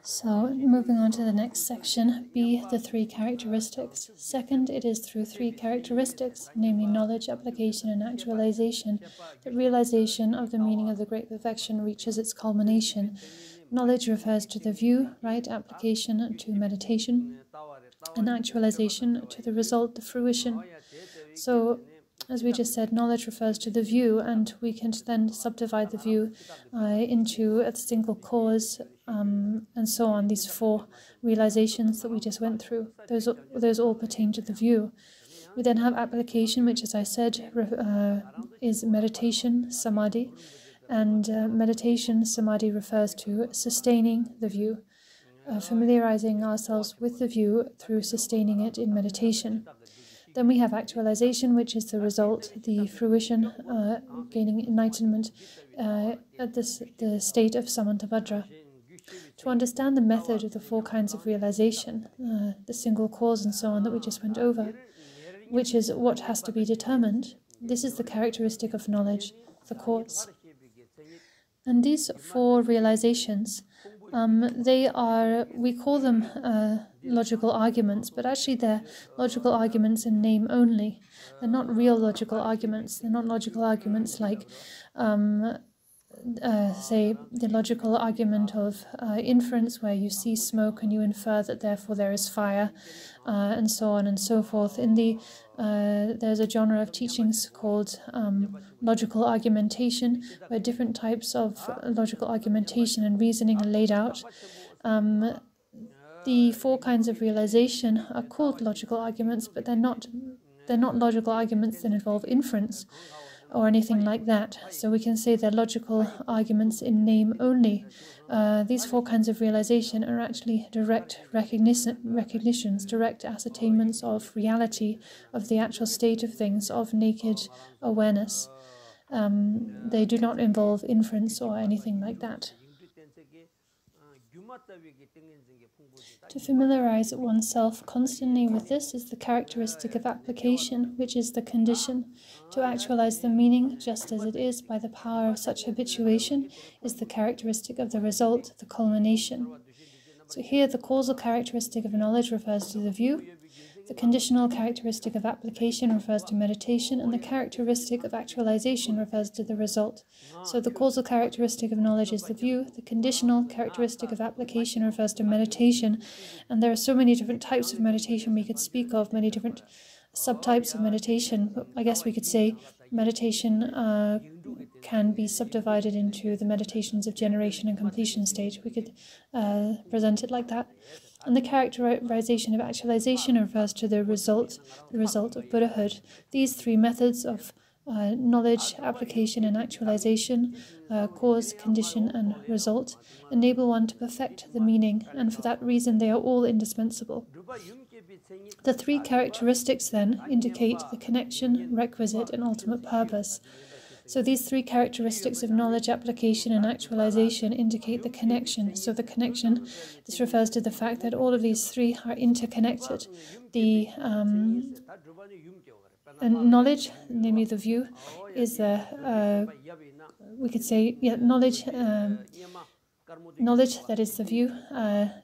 So, moving on to the next section, B, the three characteristics. Second, it is through three characteristics, namely knowledge, application, and actualization, that realization of the meaning of the Great Perfection reaches its culmination. Knowledge refers to the view, right, application to meditation, and actualization to the result, the fruition. So, as we just said, knowledge refers to the view, and we can then subdivide the view into a single cause, and so on. These four realizations that we just went through, those all pertain to the view. We then have application, which, as I said, is meditation, samadhi, and meditation, samadhi, refers to sustaining the view, familiarizing ourselves with the view through sustaining it in meditation. Then we have actualization, which is the result, the fruition, gaining enlightenment at the state of samantabhadra. To understand the method of the four kinds of realization, the single cause and so on that we just went over, which is what has to be determined, this is the characteristic of knowledge, the cause. And these four realizations, we call them logical arguments, but actually they're logical arguments in name only. They're not real logical arguments. They're not logical arguments like, say, the logical argument of inference, where you see smoke and you infer that therefore there is fire, and so on and so forth. There's a genre of teachings called logical argumentation, where different types of logical argumentation and reasoning are laid out. The four kinds of realization are called logical arguments, but they're not logical arguments that involve inference or anything like that. So we can say they're logical arguments in name only. These four kinds of realization are actually direct recognitions, direct ascertainments of reality, of the actual state of things, of naked awareness. They do not involve inference or anything like that. To familiarize oneself constantly with this is the characteristic of application, which is the condition. To actualize the meaning just as it is by the power of such habituation is the characteristic of the result, the culmination. So here the causal characteristic of knowledge refers to the view, the conditional characteristic of application refers to meditation, and the characteristic of actualization refers to the result. So the causal characteristic of knowledge is the view, the conditional characteristic of application refers to meditation, and there are so many different types of meditation we could speak of, many different subtypes of meditation. But I guess we could say meditation can be subdivided into the meditations of generation and completion stage. We could present it like that. And the characterization of actualization refers to the result of Buddhahood. These three methods of knowledge, application, and actualization, cause, condition, and result, enable one to perfect the meaning, and for that reason they are all indispensable. The three characteristics then indicate the connection, requisite, and ultimate purpose. So these three characteristics of knowledge, application, and actualization indicate the connection. So the connection, this refers to the fact that all of these three are interconnected. The and knowledge, namely the view, is we could say, knowledge. Knowledge, that is the view,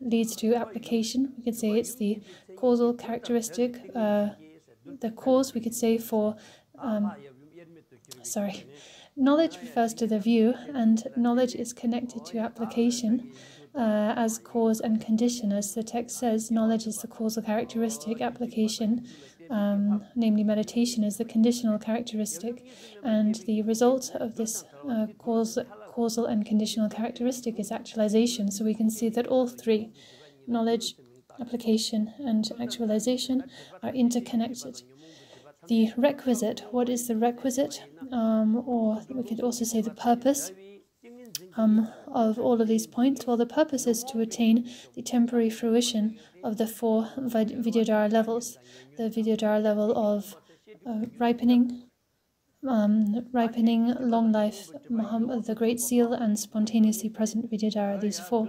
leads to application. We could say it's the causal characteristic. The cause, we could say, for knowledge refers to the view, and knowledge is connected to application as cause and condition. As the text says, knowledge is the causal characteristic, application, namely meditation, is the conditional characteristic, and the result of this causal and conditional characteristic is actualization. So we can see that all three, knowledge, application, and actualization, are interconnected. The requisite, what is the requisite, or we could also say the purpose of all of these points? Well, the purpose is to attain the temporary fruition of the four Vidyadhara levels. The Vidyadhara level of ripening, long life, the Great Seal, and spontaneously present Vidyadhara, these four.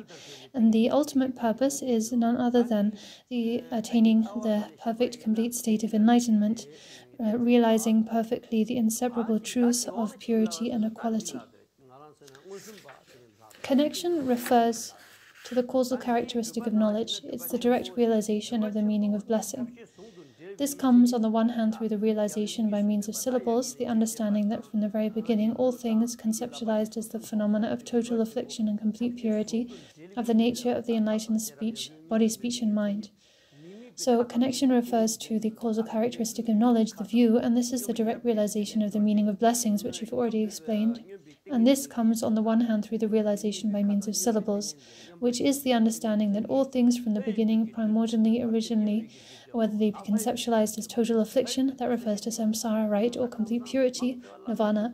And the ultimate purpose is none other than the attaining the perfect, complete state of enlightenment, realizing perfectly the inseparable truths of purity and equality. Connection refers to the causal characteristic of knowledge. It's the direct realization of the meaning of blessing. This comes on the one hand through the realization by means of syllables, the understanding that from the very beginning all things, conceptualized as the phenomena of total affliction and complete purity, have the nature of the enlightened speech, body, speech, and mind. So connection refers to the causal characteristic of knowledge, the view, and this is the direct realization of the meaning of blessings, which we've already explained. And this comes on the one hand through the realization by means of syllables, which is the understanding that all things from the beginning, primordially, originally, whether they be conceptualized as total affliction, that refers to samsara, right, or complete purity, nirvana,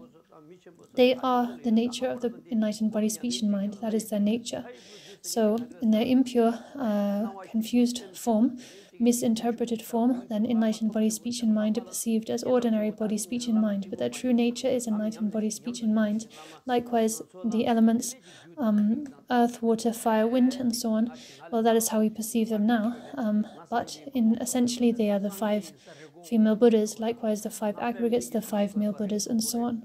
they are the nature of the enlightened body, speech, and mind. That is their nature. So in their impure, confused form, misinterpreted form, then enlightened body, speech, and mind are perceived as ordinary body, speech, and mind, but their true nature is enlightened body, speech, and mind. Likewise, the elements, earth, water, fire, wind, and so on, well, that is how we perceive them now, but essentially they are the 5 female Buddhas, likewise the 5 aggregates, the 5 male Buddhas, and so on.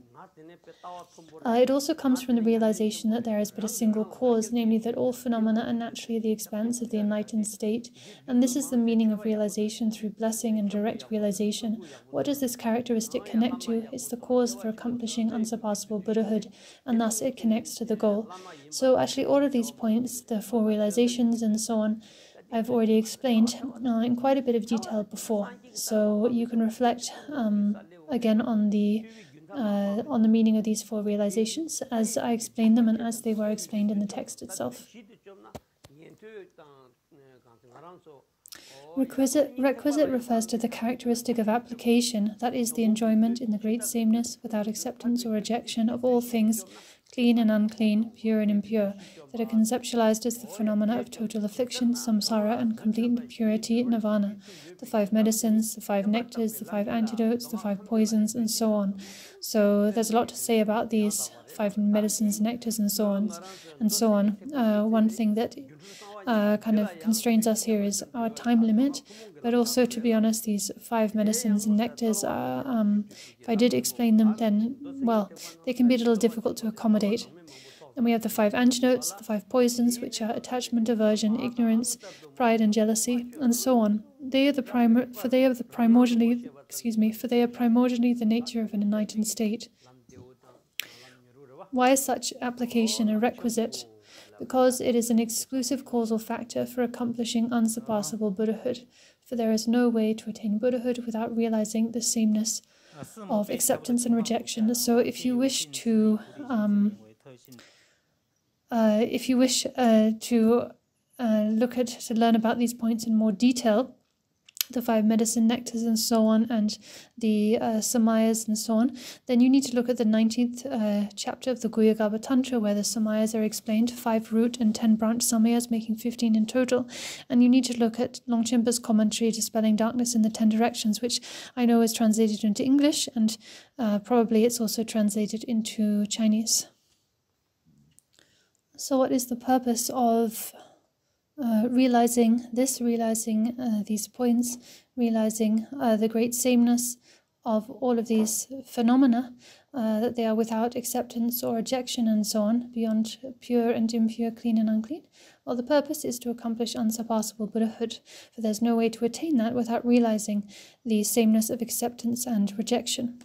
It also comes from the realization that there is but a single cause, namely that all phenomena are naturally the expanse of the enlightened state, and this is the meaning of realization through blessing and direct realization. What does this characteristic connect to? It's the cause for accomplishing unsurpassable Buddhahood, and thus it connects to the goal. So actually all of these points, the 4 realizations and so on, I've already explained in quite a bit of detail before, so you can reflect again on the meaning of these 4 realizations as I explained them and as they were explained in the text itself. Requisite refers to the characteristic of application, that is, the enjoyment in the great sameness without acceptance or rejection of all things, clean and unclean, pure and impure, that are conceptualized as the phenomena of total affliction, samsara, and complete purity, nirvana, the 5 medicines, the 5 nectars, the 5 antidotes, the 5 poisons, and so on. So there's a lot to say about these 5 medicines, nectars, and so on. One thing that kind of constrains us here is our time limit, but also, to be honest, these 5 medicines and nectars are, if I did explain them, then, well, they can be a little difficult to accommodate. And we have the 5 antidotes, the 5 poisons, which are attachment, aversion, ignorance, pride, and jealousy, and so on. They are primordially the nature of an enlightened state. Why is such application a requisite? Because it is an exclusive causal factor for accomplishing unsurpassable Buddhahood, for there is no way to attain Buddhahood without realizing the sameness of acceptance and rejection. So if you wish to learn about these points in more detail, the 5 medicine nectars and so on, and the samayas and so on, then you need to look at the 19th chapter of the Guhyagarbha Tantra, where the samayas are explained, 5 root and 10 branch samayas, making 15 in total. And you need to look at Longchenpa's commentary, Dispelling Darkness in the 10 Directions, which I know is translated into English, and probably it's also translated into Chinese. So what is the purpose of realizing these points, realizing the great sameness of all of these phenomena, that they are without acceptance or rejection and so on, beyond pure and impure, clean and unclean? Well, the purpose is to accomplish unsurpassable Buddhahood, for there's no way to attain that without realizing the sameness of acceptance and rejection.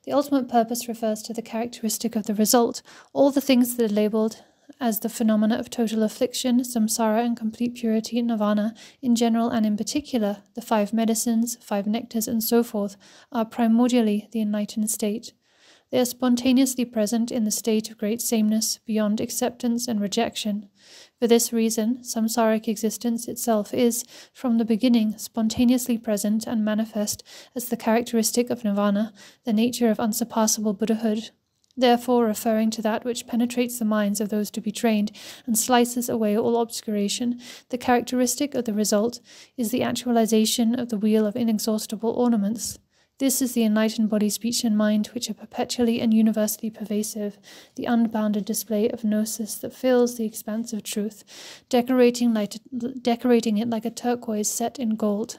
The ultimate purpose refers to the characteristic of the result, all the things that are labeled as the phenomena of total affliction, samsara, and complete purity, nirvana, in general and in particular, the 5 medicines, 5 nectars, and so forth, are primordially the enlightened state. They are spontaneously present in the state of great sameness, beyond acceptance and rejection. For this reason, samsaric existence itself is, from the beginning, spontaneously present and manifest as the characteristic of nirvana, the nature of unsurpassable Buddhahood. Therefore, referring to that which penetrates the minds of those to be trained and slices away all obscuration, the characteristic of the result is the actualization of the wheel of inexhaustible ornaments. This is the enlightened body, speech, and mind, which are perpetually and universally pervasive, the unbounded display of gnosis that fills the expanse of truth, decorating it like a turquoise set in gold.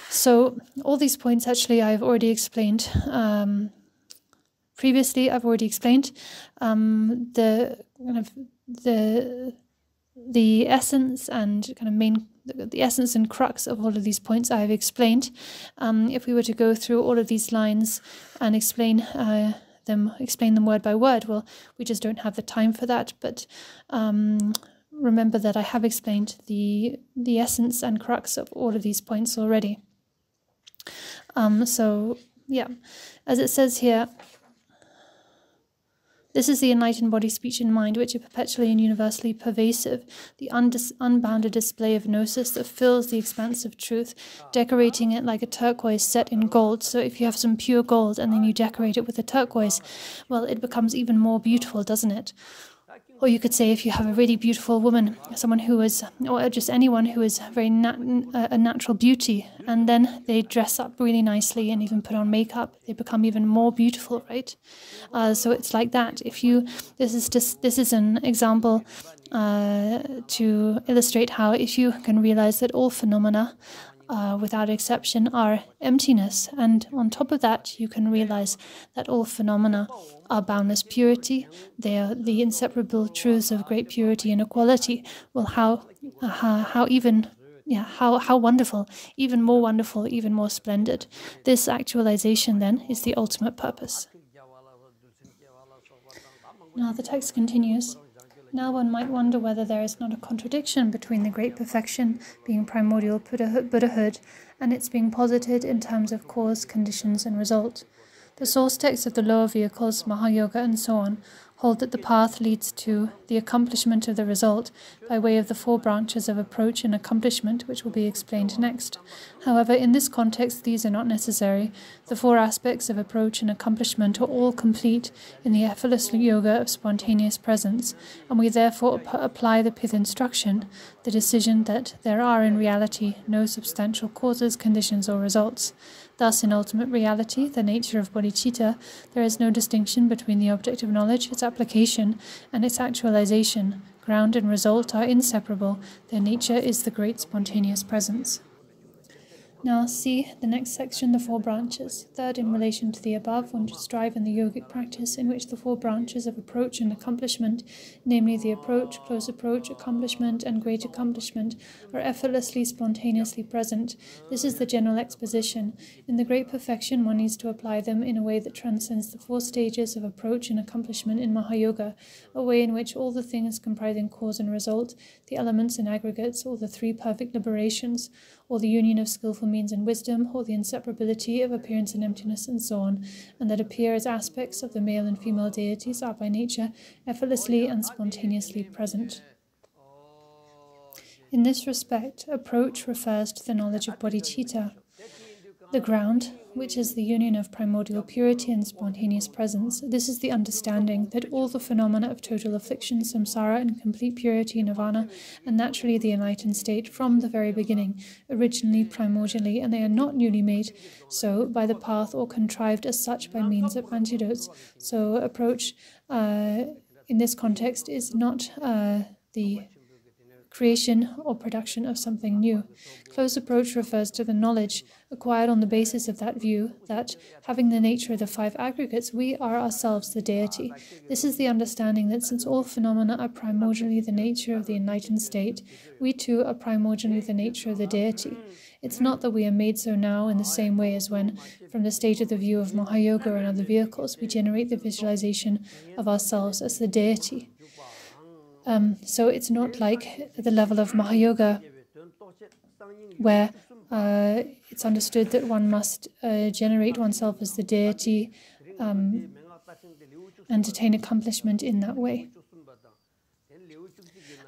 So, all these points actually I've already explained. Previously, I've already explained the the essence and kind of the essence and crux of all of these points I have explained. If we were to go through all of these lines and explain them word by word, well, we just don't have the time for that. But remember that I have explained the essence and crux of all of these points already. So yeah, as it says here, this is the enlightened body, speech, and mind, which are perpetually and universally pervasive, the unbounded display of gnosis that fills the expanse of truth, decorating it like a turquoise set in gold. So if you have some pure gold and then you decorate it with a turquoise, well, it becomes even more beautiful, doesn't it? Or you could say if you have a really beautiful woman, someone who is, or just anyone who is very a natural beauty, and then they dress up really nicely and even put on makeup, they become even more beautiful, right? So it's like that. This is an example to illustrate how if you can realize that all phenomena without exception are emptiness, and on top of that you can realize that all phenomena are boundless purity, they are the inseparable truths of great purity and equality. Well, how wonderful, even more splendid. This actualization then is the ultimate purpose. Now the text continues. Now one might wonder whether there is not a contradiction between the great perfection being primordial Buddhahood and its being posited in terms of cause, conditions, and result. The source texts of the lower vehicles, Mahayoga, and so on, hold that the path leads to the accomplishment of the result by way of the 4 branches of approach and accomplishment, which will be explained next. However, in this context, these are not necessary. The 4 aspects of approach and accomplishment are all complete in the effortless yoga of spontaneous presence, and we therefore apply the pith instruction, the decision that there are in reality no substantial causes, conditions, or results. Thus, in ultimate reality, the nature of bodhicitta, there is no distinction between the object of knowledge, its application, and its actualization. Ground and result are inseparable. Their nature is the great spontaneous presence. Now see the next section, the 4 branches. Third, in relation to the above, one should strive in the yogic practice in which the 4 branches of approach and accomplishment, namely the approach, close approach, accomplishment, and great accomplishment, are effortlessly, spontaneously present. This is the general exposition. In the great perfection, one needs to apply them in a way that transcends the 4 stages of approach and accomplishment in Mahayoga, a way in which all the things comprising cause and result, the elements and aggregates, or the 3 perfect liberations, or the union of skillful means and wisdom, or the inseparability of appearance and emptiness, and so on, and that appear as aspects of the male and female deities are by nature effortlessly and spontaneously present. In this respect, approach refers to the knowledge of bodhicitta, the ground, which is the union of primordial purity and spontaneous presence. This is the understanding that all the phenomena of total affliction, samsara, and complete purity, nirvana, are naturally the enlightened state from the very beginning, originally, primordially, and they are not newly made so by the path or contrived as such by means of antidotes. So approach in this context is not the creation or production of something new. Close approach refers to the knowledge acquired on the basis of that view that, having the nature of the 5 aggregates, we are ourselves the deity. This is the understanding that since all phenomena are primordially the nature of the enlightened state, we too are primordially the nature of the deity. It's not that we are made so now in the same way as when, from the state of the view of Mahayoga and other vehicles, we generate the visualization of ourselves as the deity. So it's not like at the level of Mahayoga, where it's understood that one must generate oneself as the deity and attain accomplishment in that way.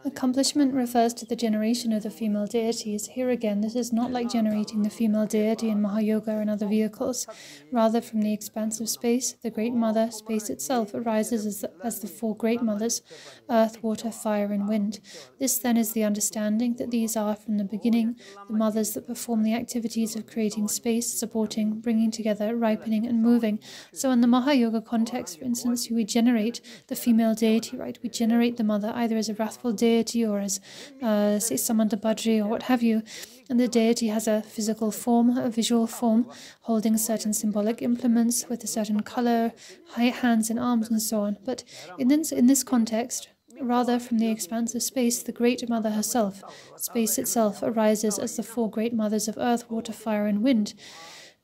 Accomplishment refers to the generation of the female deities. Here again, this is not like generating the female deity in Mahayoga and other vehicles. Rather, from the expanse of space, the Great Mother, space itself, arises as the 4 Great Mothers, earth, water, fire, and wind. This then is the understanding that these are, from the beginning, the mothers that perform the activities of creating space, supporting, bringing together, ripening, and moving. So in the Mahayoga context, for instance, we generate the female deity, right? We generate the mother either as a wrathful deity or as, say, Samanta-Bhadri or what have you. And the deity has a physical form, a visual form, holding certain symbolic implements with a certain color, hands and arms and so on. But in this context, Rather, from the expanse of space, the Great Mother herself, space itself, arises as the four great mothers of earth, water, fire, and wind.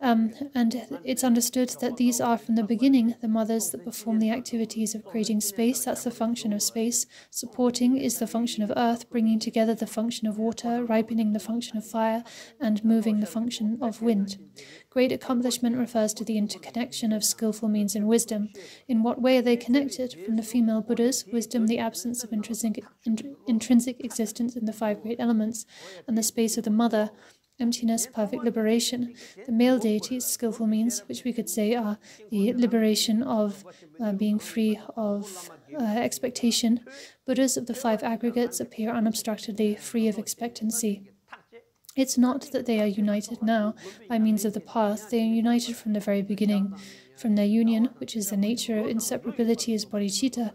And it's understood that these are from the beginning the mothers that perform the activities of creating space. That's the function of space. Supporting is the function of earth, bringing together the function of water, ripening the function of fire, and moving the function of wind. Great accomplishment refers to the interconnection of skillful means and wisdom. In what way are they connected? From the female Buddhas, wisdom, the absence of intrinsic existence in the five great elements, and the space of the mother, emptiness, perfect liberation. The male deities, skillful means, which we could say are the liberation of being free of expectation. Buddhas of the five aggregates appear unobstructedly, free of expectancy. It's not that they are united now by means of the path. They are united from the very beginning. From their union, which is the nature of inseparability as bodhicitta,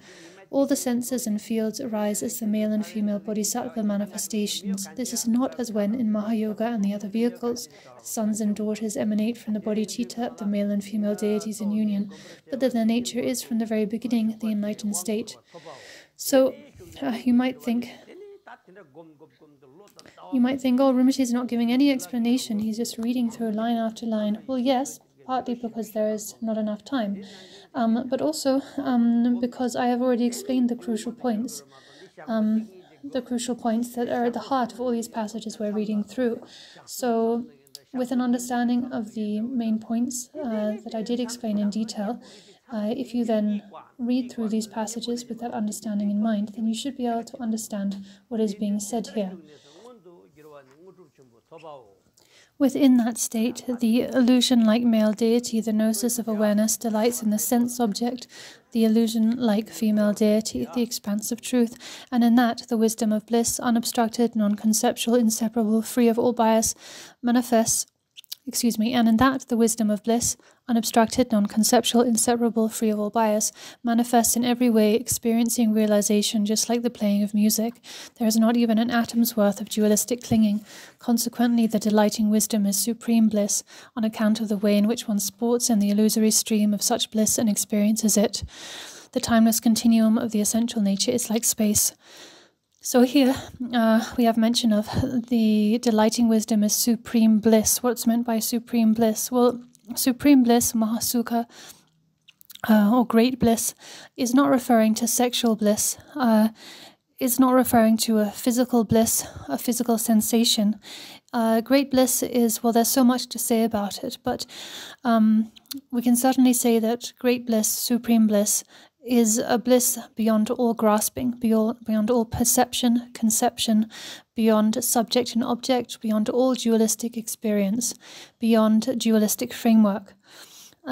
all the senses and fields arise as the male and female bodhisattva manifestations. This is not as when in Mahayoga and the other vehicles, the sons and daughters emanate from the bodhicitta, the male and female deities in union, but that their nature is from the very beginning the enlightened state. So you might think, oh, Rinpoche is not giving any explanation, he's just reading through line after line. Well, yes, partly because there is not enough time, but also because I have already explained the crucial points that are at the heart of all these passages we're reading through. So, with an understanding of the main points that I did explain in detail, if you then read through these passages with that understanding in mind, then you should be able to understand what is being said here. Within that state, the illusion-like male deity, the gnosis of awareness, delights in the sense object, the illusion-like female deity, the expanse of truth, and in that, the wisdom of bliss, unobstructed, non-conceptual, inseparable, free of all bias, manifests, and in that, the wisdom of bliss, unobstructed, non-conceptual, inseparable, free of all bias, manifests in every way, experiencing realization just like the playing of music. There is not even an atom's worth of dualistic clinging. Consequently, the delighting wisdom is supreme bliss, on account of the way in which one sports in the illusory stream of such bliss and experiences it. The timeless continuum of the essential nature is like space. So here we have mention of the delighting wisdom is supreme bliss. What's meant by supreme bliss? Well, supreme bliss, mahasukha, or great bliss, is not referring to sexual bliss. It's not referring to a physical bliss, a physical sensation. Great bliss is, well, there's so much to say about it, but we can certainly say that great bliss, supreme bliss, is a bliss beyond all grasping, beyond all perception, conception, beyond subject and object, beyond all dualistic experience, beyond dualistic framework.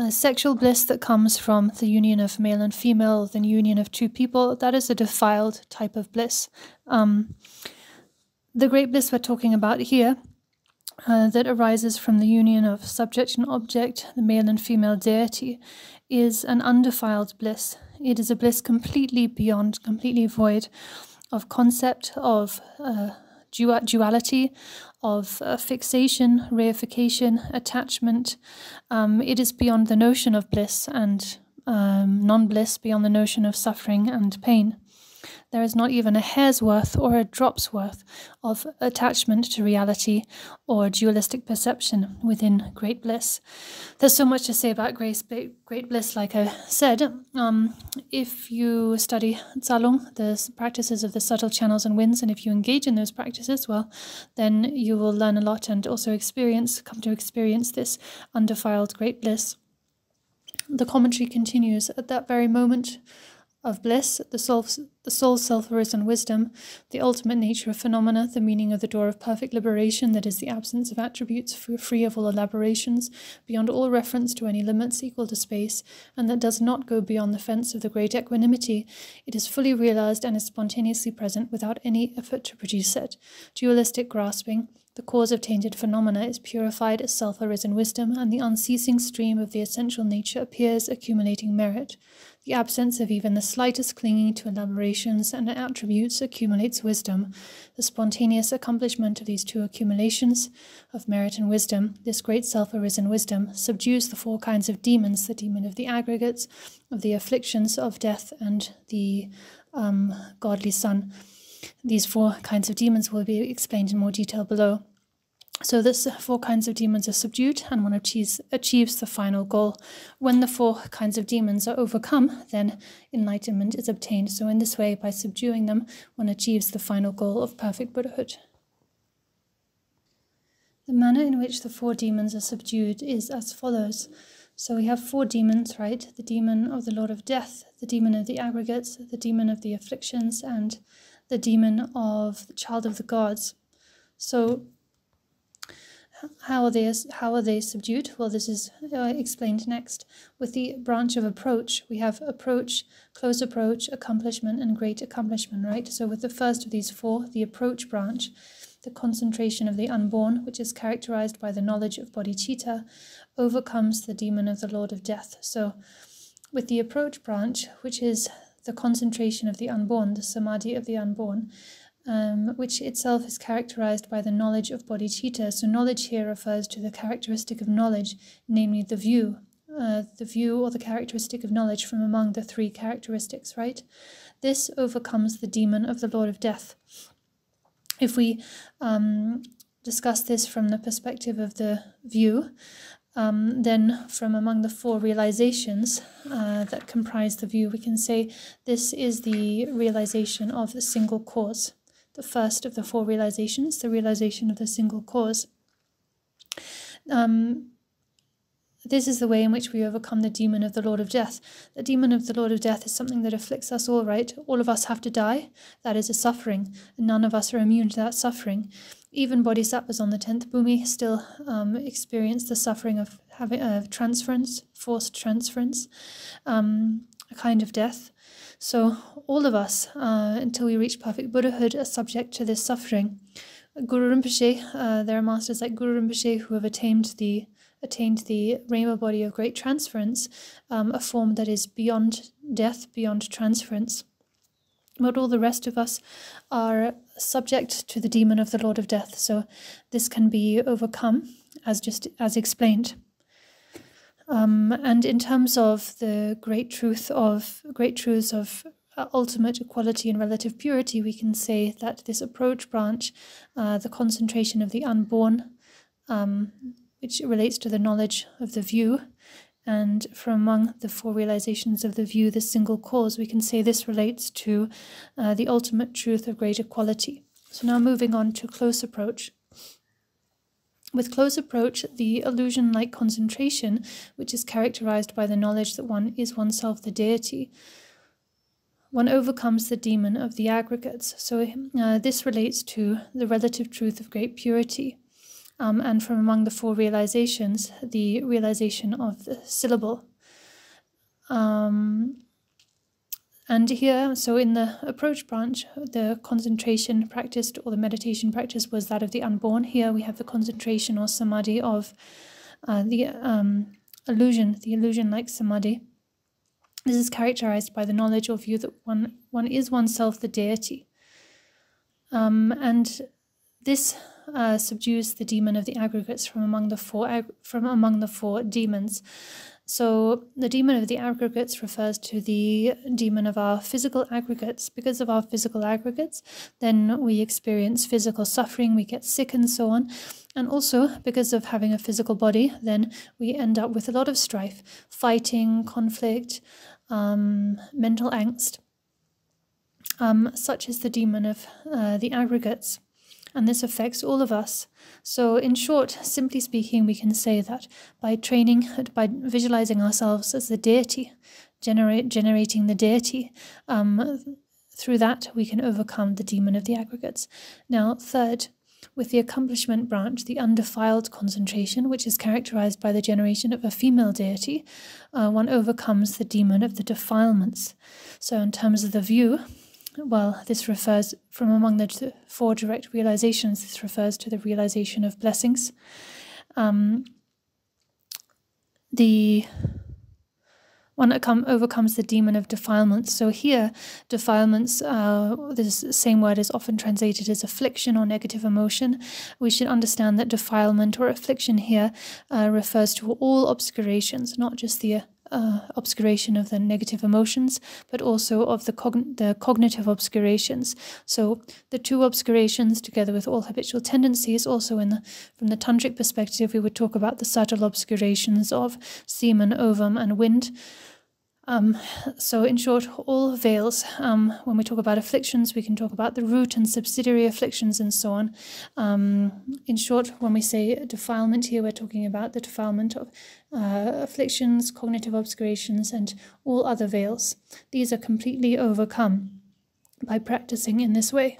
Sexual bliss that comes from the union of male and female, the union of two people, that is a defiled type of bliss. The great bliss we're talking about here, that arises from the union of subject and object, the male and female deity, is an undefiled bliss. It is a bliss completely beyond, completely void of concept, of duality, of fixation, reification, attachment. It is beyond the notion of bliss and non-bliss, beyond the notion of suffering and pain. There is not even a hair's worth or a drop's worth of attachment to reality or dualistic perception within great bliss. There's so much to say about great bliss, like I said. If you study Tsalung, the practices of the subtle channels and winds, and if you engage in those practices, well, then you will learn a lot and also come to experience this undefiled great bliss. The commentary continues, at that very moment of bliss, the soul's self-arisen wisdom, the ultimate nature of phenomena, the meaning of the door of perfect liberation, that is the absence of attributes, free of all elaborations, beyond all reference to any limits, equal to space, and that does not go beyond the fence of the great equanimity. It is fully realized and is spontaneously present without any effort to produce it. Dualistic grasping, the cause of tainted phenomena, is purified as self-arisen wisdom, and the unceasing stream of the essential nature appears, accumulating merit. The absence of even the slightest clinging to elaborations and attributes accumulates wisdom. The spontaneous accomplishment of these two accumulations of merit and wisdom, this great self-arisen wisdom, subdues the four kinds of demons, the demon of the aggregates, of the afflictions of death, and the godly son. These 4 kinds of demons will be explained in more detail below. So this 4 kinds of demons are subdued, and one achieves the final goal. When the 4 kinds of demons are overcome, then enlightenment is obtained. So in this way, by subduing them, one achieves the final goal of perfect Buddhahood. The manner in which the 4 demons are subdued is as follows. So we have 4 demons, right? The demon of the Lord of Death, the demon of the aggregates, the demon of the afflictions, and the demon of the child of the gods. So how are they subdued? Well, this is explained next. With the branch of approach, we have approach, close approach, accomplishment, and great accomplishment, right? So with the first of these 4, the approach branch, the concentration of the unborn, which is characterized by the knowledge of bodhicitta, overcomes the demon of the Lord of Death. So with the approach branch, which is the concentration of the unborn, the samadhi of the unborn, which itself is characterized by the knowledge of bodhicitta. So knowledge here refers to the characteristic of knowledge, namely the view or the characteristic of knowledge from among the 3 characteristics, right? This overcomes the demon of the Lord of Death. If we discuss this from the perspective of the view, then from among the 4 realizations that comprise the view, we can say this is the realization of the single cause. The first of the 4 realizations, the realization of the single cause. This is the way in which we overcome the demon of the Lord of Death. The demon of the Lord of Death is something that afflicts us all, right? All of us have to die. That is a suffering, and none of us are immune to that suffering. Even bodhisattvas on the 10th bhumi still experience the suffering of having transference, forced transference, a kind of death. So all of us, until we reach perfect Buddhahood, are subject to this suffering. Guru Rinpoche, there are masters like Guru Rinpoche who have attained the rainbow body of great transference, a form that is beyond death, beyond transference. But all the rest of us are subject to the demon of the Lord of Death, so this can be overcome, as explained. And in terms of the great truths of ultimate equality and relative purity, we can say that this approach branch, the concentration of the unborn, which relates to the knowledge of the view, and from among the 4 realizations of the view, the single cause, we can say this relates to the ultimate truth of great equality. So now moving on to close approach. With close approach, the illusion-like concentration, which is characterized by the knowledge that one is oneself the deity, one overcomes the demon of the aggregates. So this relates to the relative truth of great purity. And from among the 4 realizations, the realization of the syllable. And here, so in the approach branch, the concentration practiced or the meditation practice was that of the unborn. Here we have the concentration or samadhi of the illusion-like samadhi. This is characterized by the knowledge or view that one is oneself the deity. And this subdues the demon of the aggregates from among the 4 demons. So the demon of the aggregates refers to the demon of our physical aggregates. Because of our physical aggregates, then we experience physical suffering, we get sick and so on. And also, because of having a physical body, then we end up with a lot of strife, fighting, conflict, mental angst. Such is the demon of the aggregates. And this affects all of us. So in short, simply speaking, we can say that by visualizing ourselves as the deity, generating the deity, through that we can overcome the demon of the aggregates. Now, third, with the accomplishment branch, the undefiled concentration, which is characterized by the generation of a female deity, one overcomes the demon of the defilements. So in terms of the view, well, this refers, from among the 4 direct realizations, this refers to the realization of blessings. The one overcomes the demon of defilements. So here, defilements, this same word is often translated as affliction or negative emotion. We should understand that defilement or affliction here refers to all obscurations, not just the obscuration of the negative emotions, but also of the cognitive obscurations. So the two obscurations, together with all habitual tendencies, also from the tantric perspective, we would talk about the subtle obscurations of semen, ovum, and wind. So in short, all veils, when we talk about afflictions, we can talk about the root and subsidiary afflictions and so on. In short, when we say defilement here, we're talking about the defilement of afflictions, cognitive obscurations, and all other veils. These are completely overcome by practicing in this way.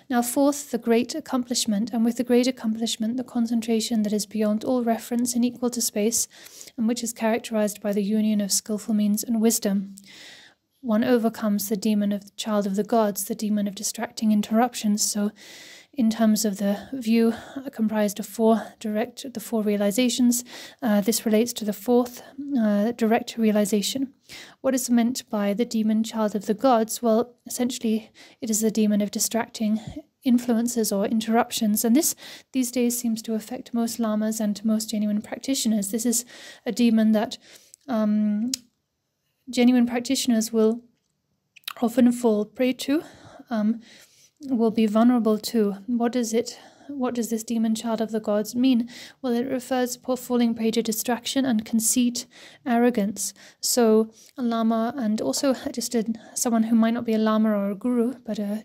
Now, fourth, the great accomplishment, and with the great accomplishment, the concentration that is beyond all reference and equal to space, and which is characterized by the union of skillful means and wisdom. One overcomes the demon of the child of the gods, the demon of distracting interruptions. So, in terms of the view comprised of the four realizations, this relates to the fourth direct realization. What is meant by the demon child of the gods? Well, essentially, it is the demon of distracting influences or interruptions, and this these days seems to affect most lamas and most genuine practitioners. This is a demon that genuine practitioners will often fall prey to, will be vulnerable to. What does this demon child of the gods mean? Well, it refers to falling prey to distraction and conceit, arrogance. So a lama, and also just someone who might not be a lama or a guru, but a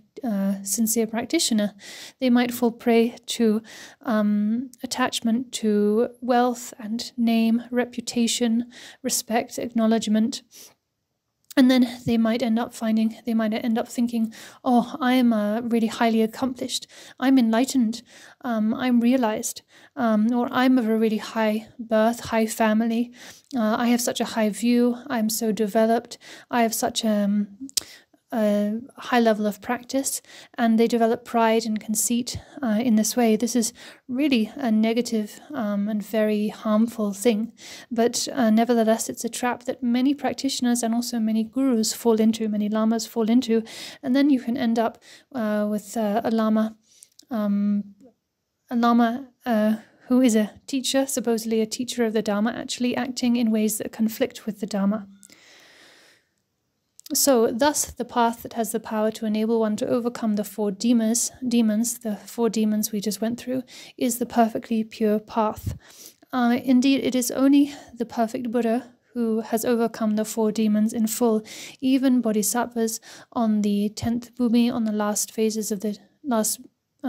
sincere practitioner, they might fall prey to attachment to wealth and name, reputation, respect, acknowledgement. And then they might end up thinking, oh, I am really highly accomplished, I'm enlightened, I'm realized, or I'm of a really high birth, high family, I have such a high view, I'm so developed, I have such a high level of practice, and they develop pride and conceit in this way. This is really a negative and very harmful thing, but nevertheless it's a trap that many practitioners and also many gurus fall into, many lamas fall into, and then you can end up with a lama who is a teacher, supposedly a teacher of the Dharma, actually acting in ways that conflict with the Dharma. So, thus, the path that has the power to enable one to overcome the four demons, the four demons we just went through, is the perfectly pure path. Indeed, it is only the perfect Buddha who has overcome the four demons in full. Even bodhisattvas on the 10th bhumi, on the last phases of the last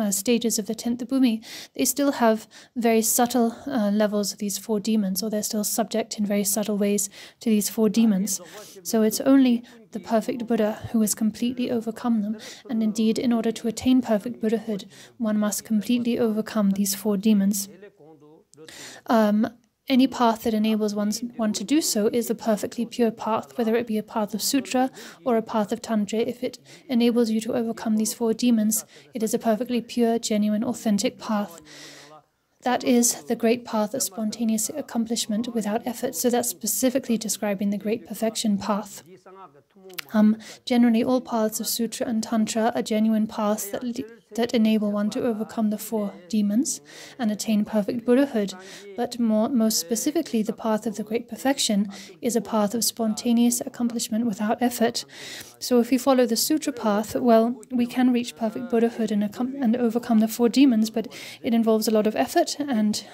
stages of the 10th bhumi, they still have very subtle levels of these four demons, or they're still subject in very subtle ways to these four demons. So it's only the perfect Buddha who has completely overcome them, and indeed, in order to attain perfect Buddhahood, one must completely overcome these four demons. Any path that enables one to do so is a perfectly pure path, whether it be a path of sutra or a path of tantra. If it enables you to overcome these four demons, it is a perfectly pure, genuine, authentic path. That is the great path of spontaneous accomplishment without effort. So that's specifically describing the great perfection path. Generally, all paths of sutra and tantra are genuine paths that enable one to overcome the four demons and attain perfect Buddhahood. But most specifically, the path of the great perfection is a path of spontaneous accomplishment without effort. So if we follow the sutra path, well, we can reach perfect Buddhahood and overcome the four demons, but it involves a lot of effort and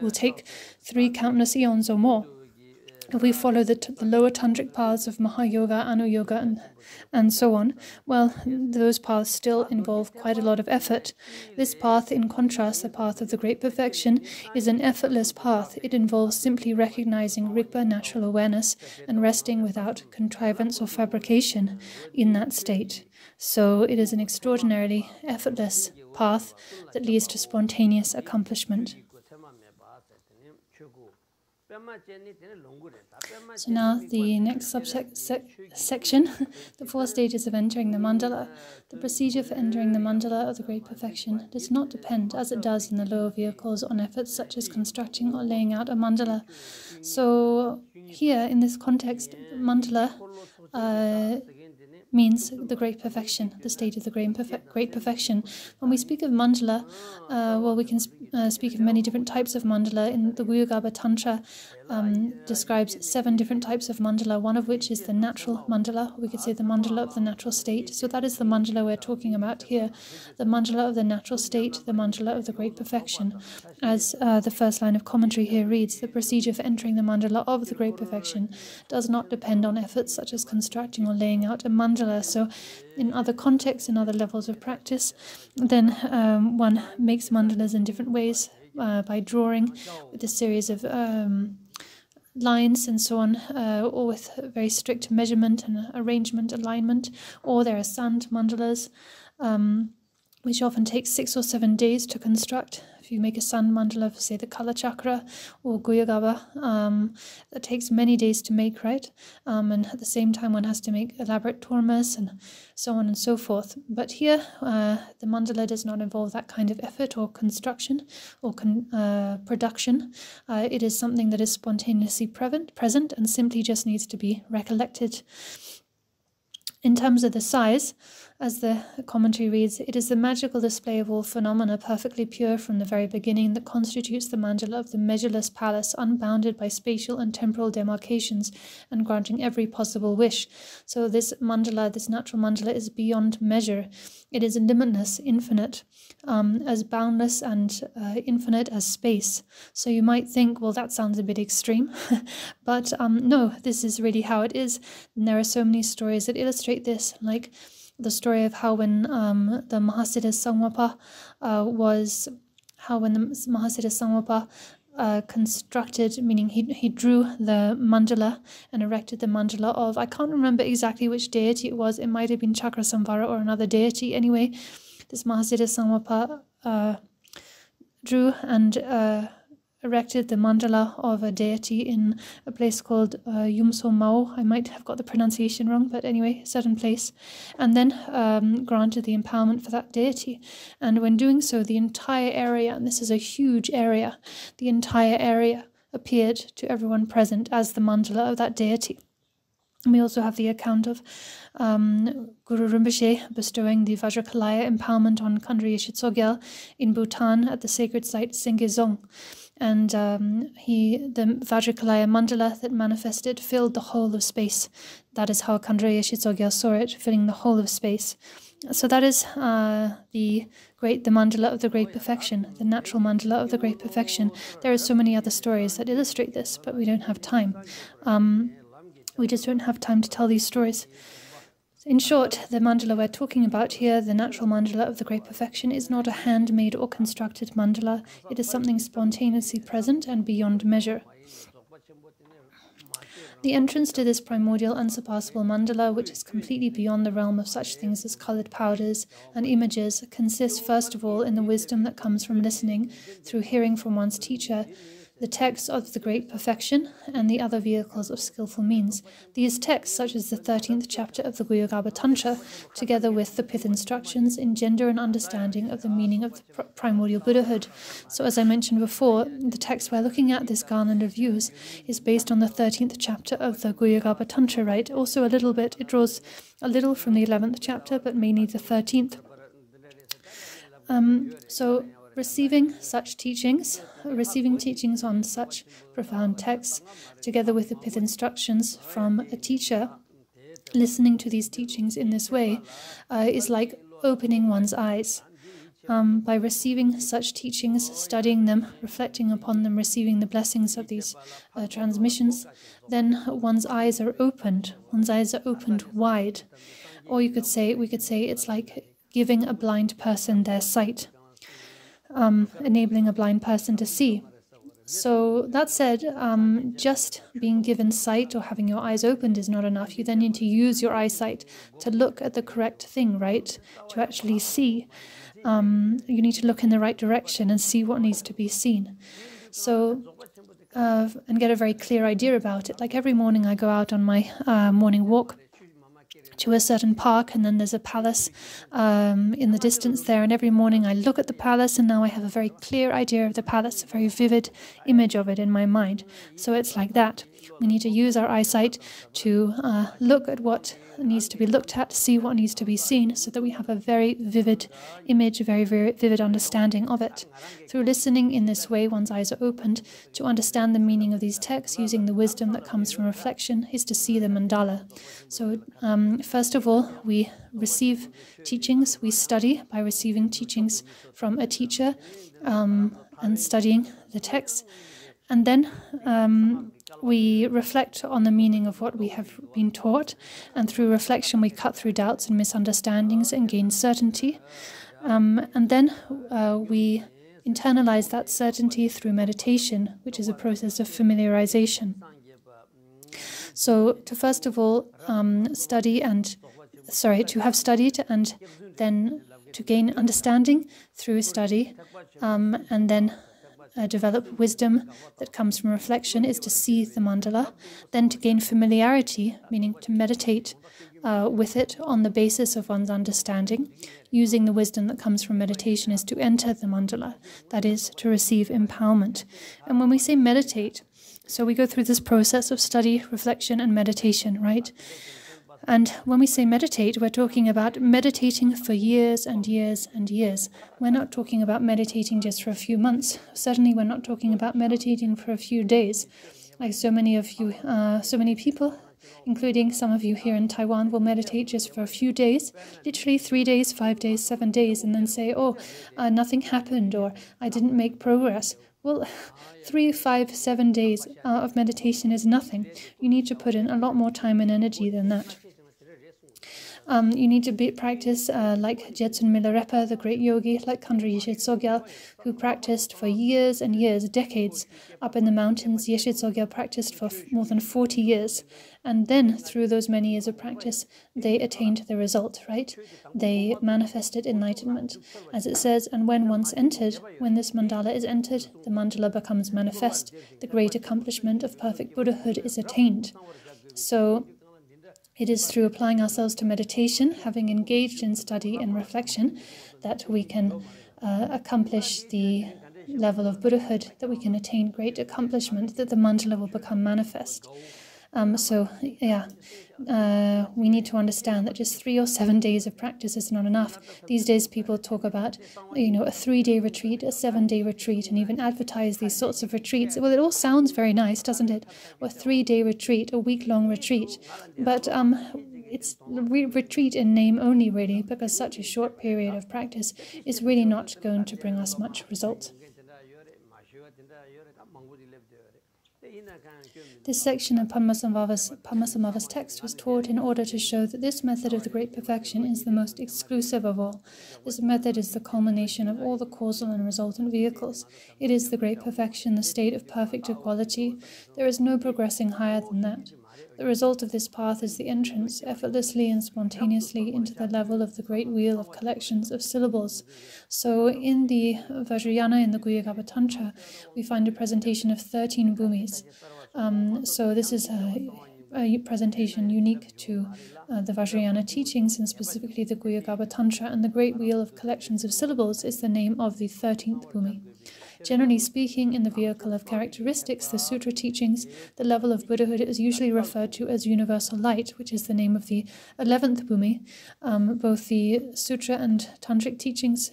will take 3 countless eons or more. If we follow the lower tantric paths of Mahayoga, Anuyoga, and so on, well, those paths still involve quite a lot of effort. This path, in contrast, the path of the great perfection, is an effortless path. It involves simply recognizing Rigpa, natural awareness, and resting without contrivance or fabrication in that state. So it is an extraordinarily effortless path that leads to spontaneous accomplishment. So now the next section, the 4 stages of entering the mandala. The procedure for entering the mandala of the great perfection does not depend, as it does in the lower vehicles, on efforts such as constructing or laying out a mandala. So here, in this context, mandala means the great perfection, the state of the great perfection. When we speak of mandala, well, we can speak of many different types of mandala. In the Vuyagarbha Tantra, describes 7 different types of mandala, one of which is the natural mandala. We could say the mandala of the natural state. So that is the mandala we're talking about here, the mandala of the natural state, the mandala of the great perfection. As the first line of commentary here reads, the procedure for entering the mandala of the great perfection does not depend on efforts such as constructing or laying out a mandala. So in other contexts, in other levels of practice, then one makes mandalas in different ways, by drawing with a series of lines and so on, or with very strict measurement and arrangement, alignment, or there are sand mandalas, which often takes 6 or 7 days to construct. If you make a sand mandala for, say, the Kala Chakra or Guyagaba, that takes many days to make, right? And at the same time, one has to make elaborate tormas and so on and so forth. But here, the mandala does not involve that kind of effort or construction or production. It is something that is spontaneously present and simply just needs to be recollected. In terms of the size, as the commentary reads, it is the magical display of all phenomena, perfectly pure from the very beginning, that constitutes the mandala of the measureless palace, unbounded by spatial and temporal demarcations, and granting every possible wish. So this mandala, this natural mandala, is beyond measure. It is limitless, infinite, as boundless and infinite as space. So you might think, well, that sounds a bit extreme, but no, this is really how it is. And there are so many stories that illustrate this, like the story of how when the Mahasiddha Sangwapa constructed, meaning he drew the mandala and erected the mandala of, I can't remember exactly which deity it was, it might have been Chakrasamvara or another deity. Anyway, this Mahasiddha Sangwapa drew and erected the mandala of a deity in a place called Yumso Mao. I might have got the pronunciation wrong, but anyway, a certain place. And then granted the empowerment for that deity. And when doing so, the entire area, and this is a huge area, the entire area appeared to everyone present as the mandala of that deity. And we also have the account of Guru Rinpoche bestowing the Vajrakalaya empowerment on Khandri Yeshe Tsogyal in Bhutan at the sacred site Singezong. And the Vajrakalaya mandala that manifested filled the whole of space. That is how Khandri Yeshe Tsogyal saw it, filling the whole of space. So that is the mandala of the great perfection, the natural mandala of the great perfection. There are so many other stories that illustrate this, but we don't have time. We just don't have time to tell these stories. In short, the mandala we're talking about here, the natural mandala of the great perfection, is not a handmade or constructed mandala. It is something spontaneously present and beyond measure. The entrance to this primordial, unsurpassable mandala, which is completely beyond the realm of such things as coloured powders and images, consists first of all in the wisdom that comes from listening, through hearing from one's teacher, the texts of the great perfection, and the other vehicles of skillful means. These texts, such as the 13th chapter of the Guyagaba Tantra, together with the pith instructions, engender an understanding of the meaning of the primordial Buddhahood. So as I mentioned before, the text we're looking at, this Garland of views, is based on the 13th chapter of the Guyagaba Tantra, right? Also a little bit, it draws a little from the 11th chapter, but mainly the 13th. So receiving teachings on such profound texts, together with the pith instructions from a teacher, listening to these teachings in this way is like opening one's eyes. By receiving such teachings, studying them, reflecting upon them, receiving the blessings of these transmissions, then one's eyes are opened. One's eyes are opened wide. Or we could say it's like giving a blind person their sight. Enabling a blind person to see. So that said, just being given sight or having your eyes opened is not enough. You then need to use your eyesight to look at the correct thing, right? To actually see. You need to look in the right direction and see what needs to be seen. So, and get a very clear idea about it. Like every morning I go out on my morning walk to a certain park, and then there's a palace in the distance there, and every morning I look at the palace, and now I have a very clear idea of the palace, a very vivid image of it in my mind. So it's like that. We need to use our eyesight to look at what needs to be looked at, see what needs to be seen, so that we have a very vivid image, a very, very vivid understanding of it. Through listening in this way, one's eyes are opened to understand the meaning of these texts using the wisdom that comes from reflection is to see the mandala. So first of all, we receive teachings, we study by receiving teachings from a teacher and studying the texts. And then we reflect on the meaning of what we have been taught, and through reflection we cut through doubts and misunderstandings and gain certainty. And then we internalize that certainty through meditation, which is a process of familiarization. So to first of all to have studied and then to gain understanding through study, and then develop wisdom that comes from reflection is to see the mandala, then to gain familiarity, meaning to meditate with it on the basis of one's understanding. Using the wisdom that comes from meditation is to enter the mandala, that is, to receive empowerment. And when we say meditate, so we go through this process of study, reflection, and meditation, right? And when we say meditate, we're talking about meditating for years and years and years. We're not talking about meditating just for a few months. Certainly we're not talking about meditating for a few days. Like so many of you, so many people, including some of you here in Taiwan, will meditate just for a few days, literally 3 days, 5 days, 7 days, and then say, nothing happened, or I didn't make progress. Well, 3, 5, 7 days of meditation is nothing. You need to put in a lot more time and energy than that. You need to practice like Jetsun Milarepa, the great yogi, like Khandra Yeshe Tsogyal, who practiced for years and years, decades, up in the mountains. Yeshe Tsogyal practiced for more than 40 years. And then, through those many years of practice, they attained the result, right? They manifested enlightenment. As it says, and when once entered, when this mandala is entered, the mandala becomes manifest. The great accomplishment of perfect Buddhahood is attained. So, it is through applying ourselves to meditation, having engaged in study and reflection, that we can accomplish the level of Buddhahood, that we can attain great accomplishment, that the mandala will become manifest. We need to understand that just 3 or 7 days of practice is not enough. These days people talk about, a 3-day retreat, a 7-day retreat, and even advertise these sorts of retreats. Well, it all sounds very nice, doesn't it? A 3-day retreat, a week-long retreat. But it's retreat in name only, really, because such a short period of practice is really not going to bring us much result. This section of Padmasambhava's text was taught in order to show that this method of the great perfection is the most exclusive of all. This method is the culmination of all the causal and resultant vehicles. It is the great perfection, the state of perfect equality. There is no progressing higher than that. The result of this path is the entrance, effortlessly and spontaneously, into the level of the great wheel of collections of syllables. So in the Vajrayana, in the Guhyagarbha Tantra, we find a presentation of 13 bhumis. So this is a presentation unique to the Vajrayana teachings, and specifically the Guhyagarbha Tantra, and the great wheel of collections of syllables is the name of the 13th bhumi. Generally speaking, in the vehicle of characteristics, the sutra teachings, the level of Buddhahood is usually referred to as universal light, which is the name of the 11th bhumi. Both the sutra and tantric teachings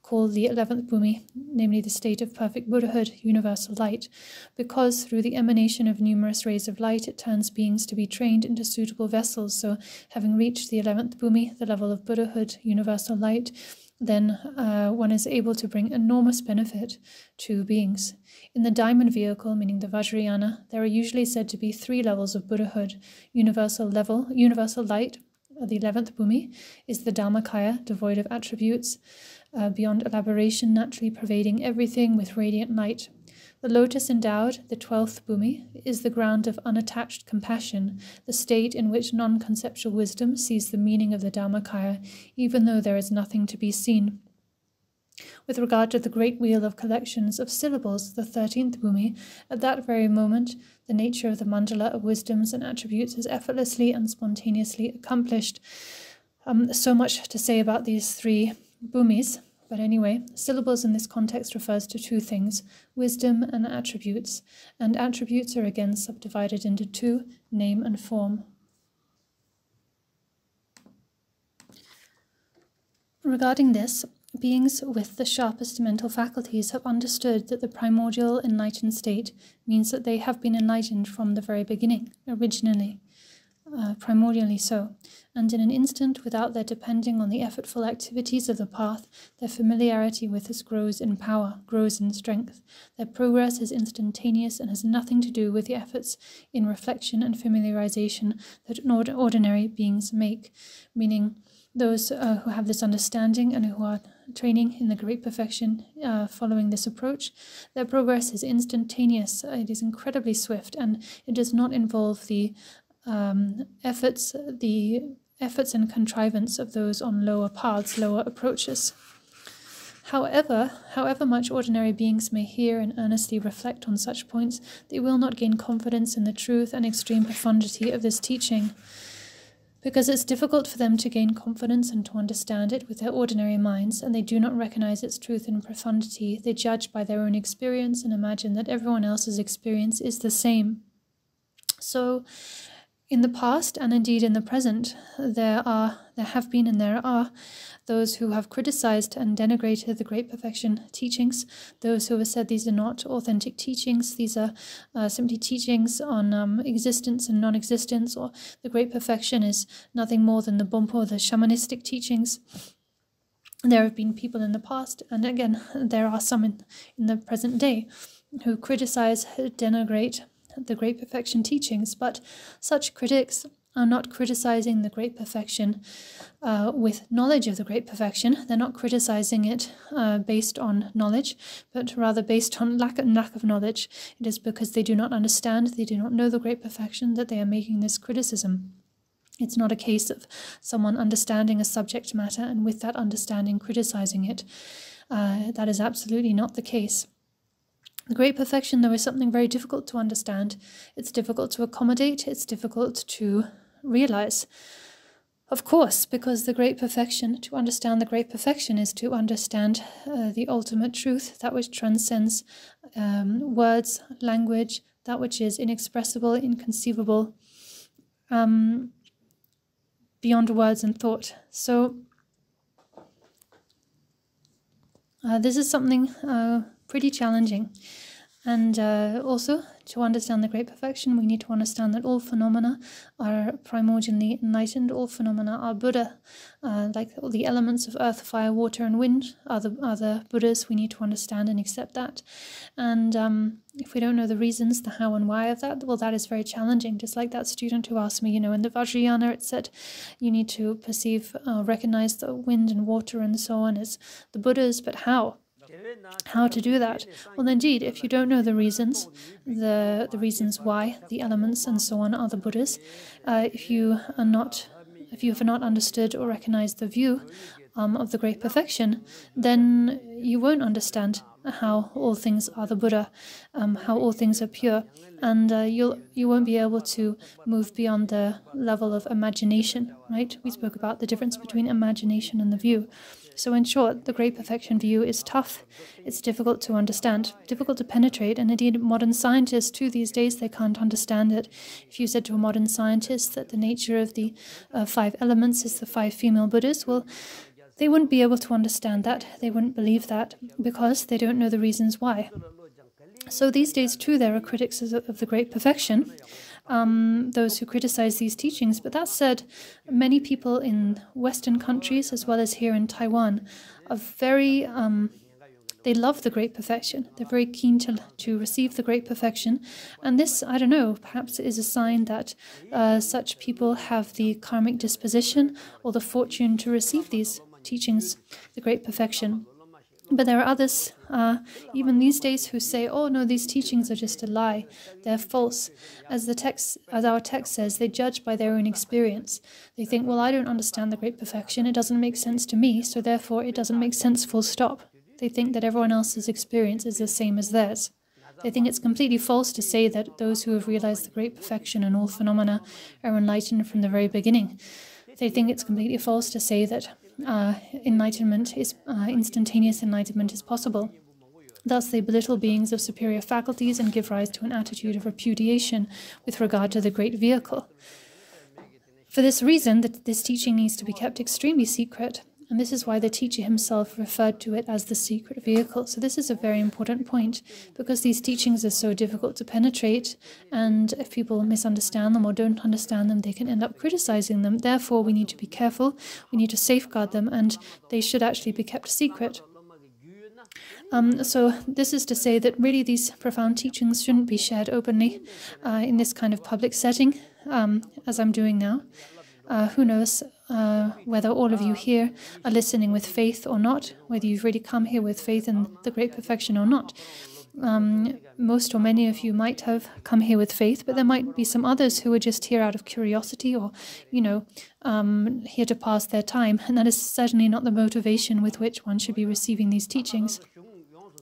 call the 11th bhumi, namely the state of perfect Buddhahood, universal light, because through the emanation of numerous rays of light, it turns beings to be trained into suitable vessels. So having reached the 11th bhumi, the level of Buddhahood, universal light, then one is able to bring enormous benefit to beings. In the diamond vehicle, meaning the Vajrayana, there are usually said to be 3 levels of Buddhahood. Universal light, the 11th bhumi, is the Dharmakaya, devoid of attributes, beyond elaboration, naturally pervading everything with radiant light. The lotus endowed, the 12th bhumi, is the ground of unattached compassion, the state in which non-conceptual wisdom sees the meaning of the Dharmakaya, even though there is nothing to be seen. With regard to the great wheel of collections of syllables, the 13th bhumi, at that very moment, the nature of the mandala of wisdoms and attributes is effortlessly and spontaneously accomplished. So much to say about these 3 bhumis. But anyway, syllables in this context refers to two things, wisdom and attributes. And attributes are again subdivided into two, name and form. Regarding this, beings with the sharpest mental faculties have understood that the primordial enlightened state means that they have been enlightened from the very beginning, originally, primordially so, and in an instant, without their depending on the effortful activities of the path, their familiarity with this grows in power, grows in strength. Their progress is instantaneous and has nothing to do with the efforts in reflection and familiarization that ordinary beings make, meaning those who have this understanding and who are training in the great perfection following this approach, their progress is instantaneous. It is incredibly swift, and it does not involve the efforts and contrivance of those on lower paths, lower approaches. However much ordinary beings may hear and earnestly reflect on such points, they will not gain confidence in the truth and extreme profundity of this teaching, because it's difficult for them to gain confidence and to understand it with their ordinary minds, and they do not recognize its truth and profundity. They judge by their own experience and imagine that everyone else's experience is the same. So, in the past, and indeed in the present, there have been and there are those who have criticized and denigrated the Great Perfection teachings, those who have said these are not authentic teachings, these are simply teachings on existence and non-existence, or the Great Perfection is nothing more than the Bompo, the shamanistic teachings. There have been people in the past, and again, there are some in the present day, who criticize, denigrate the Great Perfection teachings, but such critics are not criticizing the Great Perfection with knowledge of the Great Perfection. They're not criticizing it based on knowledge, but rather based on lack of knowledge. It is because they do not understand, they do not know the Great Perfection, that they are making this criticism. It's not a case of someone understanding a subject matter and with that understanding criticizing it. That is absolutely not the case. The Great Perfection, though, is something very difficult to understand. It's difficult to accommodate. It's difficult to realize. Of course, because the Great Perfection, to understand the Great Perfection is to understand the ultimate truth, that which transcends words, language, that which is inexpressible, inconceivable, beyond words and thought. So this is something pretty challenging. And also, to understand the Great Perfection, we need to understand that all phenomena are primordially enlightened. All phenomena are Buddha. Like all the elements of earth, fire, water, and wind are the Buddhas. We need to understand and accept that. And if we don't know the reasons, the how and why of that, well, that is very challenging. Just like that student who asked me, in the Vajrayana, it said you need to perceive, recognize the wind and water and so on as the Buddhas, but how? How to do that? Well, indeed, if you don't know the reasons, the reasons why the elements and so on are the Buddhas, if you have not understood or recognized the view of the Great Perfection, then you won't understand how all things are the Buddha, how all things are pure, and you won't be able to move beyond the level of imagination, right? We spoke about the difference between imagination and the view. So in short, the Great Perfection view is tough. It's difficult to understand, difficult to penetrate, and indeed modern scientists too these days, they can't understand it. If you said to a modern scientist that the nature of the 5 elements is the 5 female Buddhas, well, they wouldn't be able to understand that. They wouldn't believe that because they don't know the reasons why. So these days too, there are critics of the Great Perfection, those who criticize these teachings. But that said, many people in Western countries, as well as here in Taiwan, are very, they love the Great Perfection. They're very keen to receive the Great Perfection. And this, I don't know, perhaps is a sign that such people have the karmic disposition or the fortune to receive these teachings, the Great Perfection. But there are others, even these days, who say, "Oh no, these teachings are just a lie; they're false." As our text says, they judge by their own experience. They think, "Well, I don't understand the Great Perfection; it doesn't make sense to me, so therefore it doesn't make sense. Full stop." They think that everyone else's experience is the same as theirs. They think it's completely false to say that those who have realized the Great Perfection and all phenomena are enlightened from the very beginning. They think it's completely false to say that enlightenment is instantaneous enlightenment is possible. Thus, they belittle beings of superior faculties and give rise to an attitude of repudiation with regard to the great vehicle. For this reason, this teaching needs to be kept extremely secret, and this is why the teacher himself referred to it as the secret vehicle. So this is a very important point, because these teachings are so difficult to penetrate, and if people misunderstand them or don't understand them, they can end up criticizing them. Therefore, we need to be careful, we need to safeguard them, and they should actually be kept secret. So this is to say that really these profound teachings shouldn't be shared openly in this kind of public setting, as I'm doing now. Who knows whether all of you here are listening with faith or not, whether you've really come here with faith in the Great Perfection or not. Most or many of you might have come here with faith, but there might be some others who are just here out of curiosity or, here to pass their time, and that is certainly not the motivation with which one should be receiving these teachings.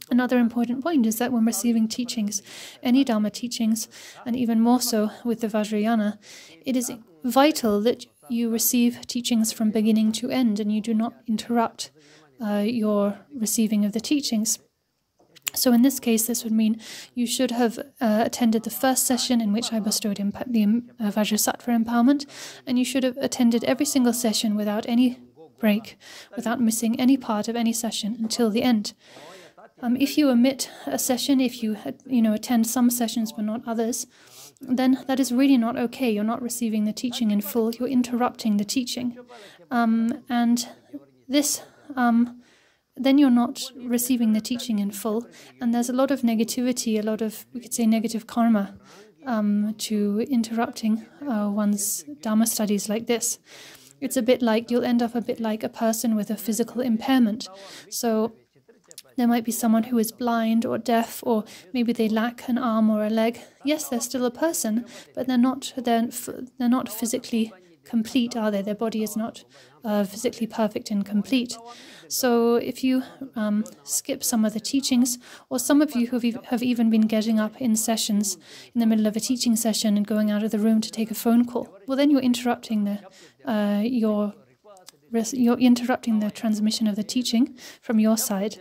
Another important point is that when receiving teachings, any Dharma teachings, and even more so with the Vajrayana, it is vital that you receive teachings from beginning to end and you do not interrupt your receiving of the teachings. So in this case, this would mean you should have attended the first session in which I bestowed the Vajrasattva empowerment, and you should have attended every single session without any break, without missing any part of any session until the end. If you omit a session, if you attend some sessions but not others, then that is really not okay. You're not receiving the teaching in full. You're interrupting the teaching, and this then you're not receiving the teaching in full. And there's a lot of negativity, a lot of, we could say, negative karma to interrupting one's Dharma studies like this. It's a bit like, you'll end up a bit like a person with a physical impairment. So there might be someone who is blind or deaf, or maybe they lack an arm or a leg. Yes, they're still a person, but they're not physically complete, are they? Their body is not physically perfect and complete. So if you skip some of the teachings, or some of you who have even been getting up in sessions in the middle of a teaching session and going out of the room to take a phone call, well, then you're interrupting you're interrupting the transmission of the teaching from your side.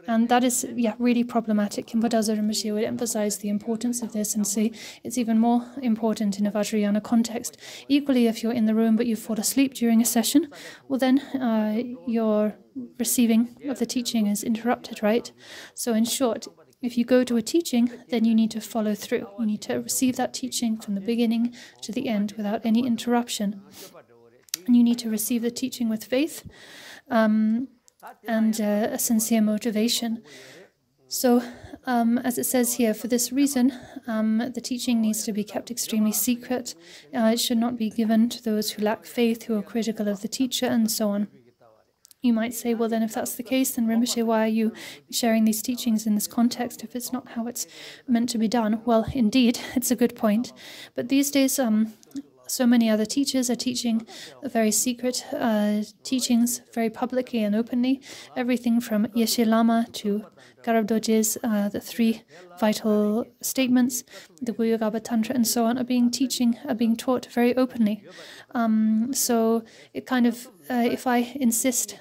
And that is, really problematic. Khenpo Dazo Rinpoche would emphasize the importance of this and say it's even more important in a Vajrayana context. Equally, if you're in the room but you fall asleep during a session, well then your receiving of the teaching is interrupted, right? So in short, if you go to a teaching, then you need to follow through. You need to receive that teaching from the beginning to the end without any interruption. And you need to receive the teaching with faith and a sincere motivation. So, as it says here, for this reason, the teaching needs to be kept extremely secret. It should not be given to those who lack faith, who are critical of the teacher, and so on. You might say, well, then if that's the case, then Rinpoche, why are you sharing these teachings in this context if it's not how it's meant to be done? Well, indeed, it's a good point. But these days, so many other teachers are teaching very secret teachings very publicly and openly. Everything from Yeshe Lama to Garab Dorje's the 3 vital statements, the Guyogaba Tantra, and so on, are being taught very openly. So it kind of, if I insist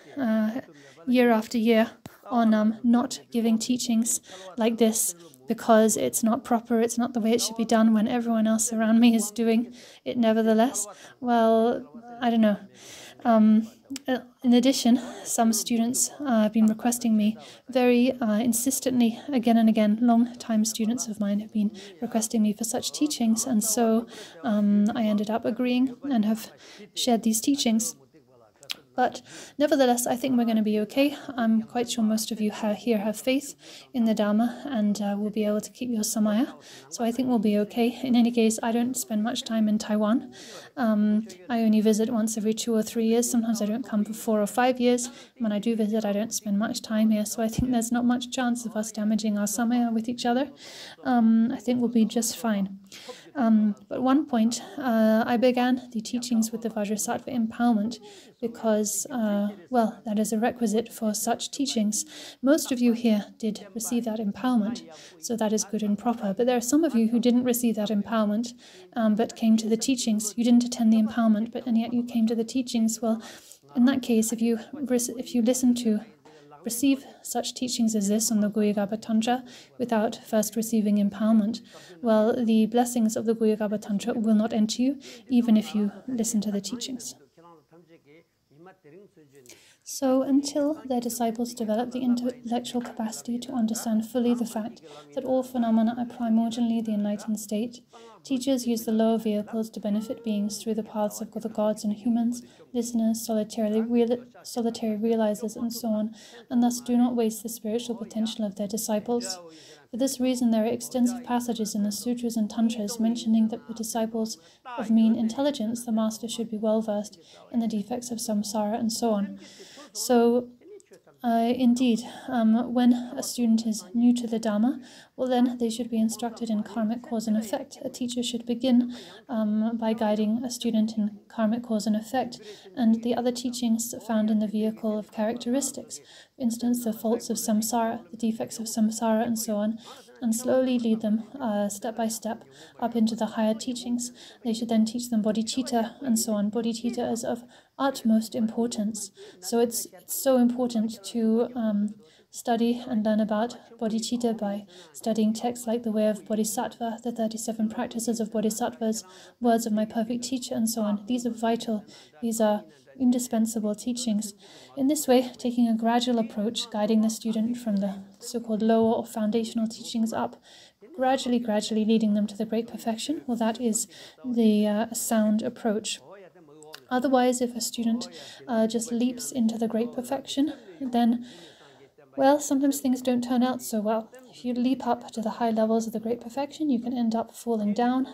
year after year on not giving teachings like this, because it's not proper, it's not the way it should be done when everyone else around me is doing it nevertheless, well, I don't know. In addition, some students have been requesting me very insistently, again and again, long-time students of mine have been requesting me for such teachings, and so I ended up agreeing and have shared these teachings. But nevertheless, I think we're going to be okay. I'm quite sure most of you here have faith in the Dharma and will be able to keep your samaya. So I think we'll be okay. In any case, I don't spend much time in Taiwan. I only visit once every 2 or 3 years. Sometimes I don't come for 4 or 5 years. When I do visit, I don't spend much time here. So I think there's not much chance of us damaging our samaya with each other. I think we'll be just fine. But at one point, I began the teachings with the Vajrasattva empowerment because, well, that is a requisite for such teachings. Most of you here did receive that empowerment, so that is good and proper. But there are some of you who didn't receive that empowerment, but came to the teachings. You didn't attend the empowerment, and yet you came to the teachings. Well, In that case, if you listen to receive such teachings as this on the Guyagaba Tantra without first receiving empowerment, well, the blessings of the Guyagaba Tantra will not enter you, even if you listen to the teachings. So, until their disciples develop the intellectual capacity to understand fully the fact that all phenomena are primordially the enlightened state, teachers use the lower vehicles to benefit beings through the paths of the gods and humans, listeners, solitary realizers, and so on, and thus do not waste the spiritual potential of their disciples. For this reason, there are extensive passages in the sutras and tantras mentioning that the disciples of mean intelligence, the master should be well versed in the defects of samsara, and so on. So, indeed, when a student is new to the Dhamma, well then they should be instructed in karmic cause and effect. A teacher should begin by guiding a student in karmic cause and effect and the other teachings found in the vehicle of characteristics, for instance, the faults of samsara, the defects of samsara, and so on, and slowly lead them step by step up into the higher teachings. They should then teach them bodhicitta and so on. Bodhicitta is of utmost importance. So it's so important to study and learn about bodhicitta by studying texts like The Way of Bodhisattva, the 37 Practices of Bodhisattvas, Words of My Perfect Teacher, and so on. These are vital. These are indispensable teachings. In this way, taking a gradual approach, guiding the student from the so-called lower or foundational teachings up, gradually leading them to the great perfection, well, that is the sound approach. Otherwise, if a student just leaps into the great perfection, then, well, sometimes things don't turn out so well. If you leap up to the high levels of the great perfection, you can end up falling down,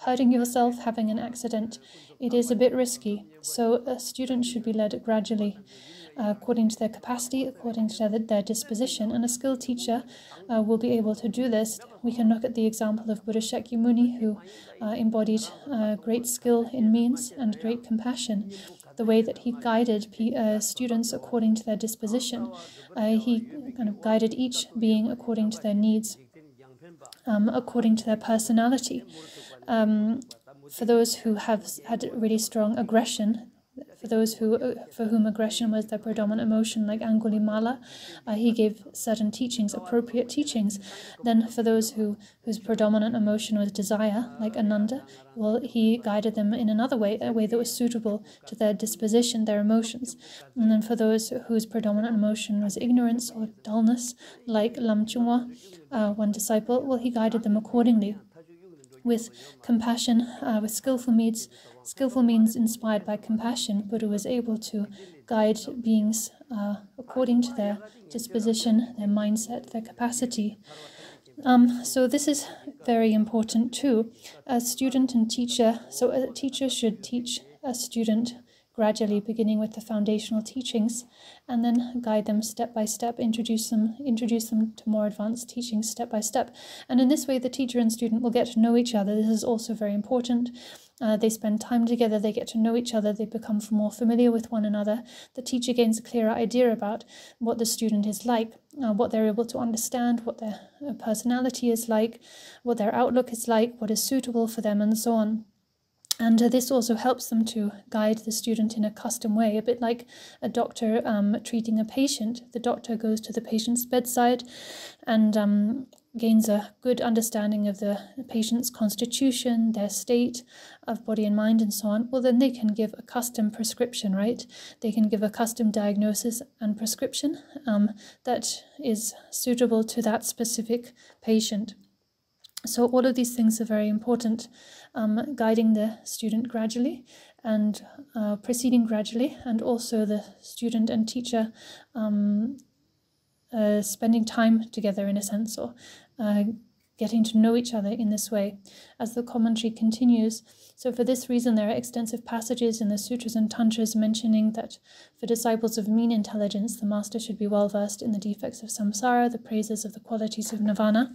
hurting yourself, having an accident. It is a bit risky. So a student should be led gradually, according to their capacity, according to their disposition. And a skilled teacher will be able to do this. We can look at the example of Buddha Shakyamuni, who embodied great skill in means and great compassion. The way that he guided students according to their disposition. He kind of guided each being according to their needs, according to their personality. For those who have had really strong aggression, for those for whom aggression was their predominant emotion, like Angulimala, he gave certain teachings, appropriate teachings. Then for those whose predominant emotion was desire, like Ananda, well, he guided them in another way, a way that was suitable to their disposition, their emotions. And then for those whose predominant emotion was ignorance or dullness, like Lam Chungwa, one disciple, well, he guided them accordingly. With compassion, with skillful means inspired by compassion, Buddha was able to guide beings according to their disposition, their mindset, their capacity. So this is very important too. A student and teacher, so a teacher should teach a student gradually, beginning with the foundational teachings, and then guide them step by step, introduce them to more advanced teachings step by step. And in this way, the teacher and student will get to know each other. This is also very important. They spend time together, they get to know each other, they become more familiar with one another. The teacher gains a clearer idea about what the student is like, what they're able to understand, what their personality is like, what their outlook is like, what is suitable for them, and so on. And this also helps them to guide the student in a custom way, a bit like a doctor treating a patient. The doctor goes to the patient's bedside and gains a good understanding of the patient's constitution, their state of body and mind, and so on. Well, then they can give a custom prescription, right? They can give a custom diagnosis and prescription that is suitable to that specific patient. So all of these things are very important, guiding the student gradually and proceeding gradually, and also the student and teacher spending time together in a sense, or getting to know each other in this way. As the commentary continues, so for this reason there are extensive passages in the sutras and tantras mentioning that for disciples of mean intelligence, the master should be well versed in the defects of samsara, the praises of the qualities of nirvana,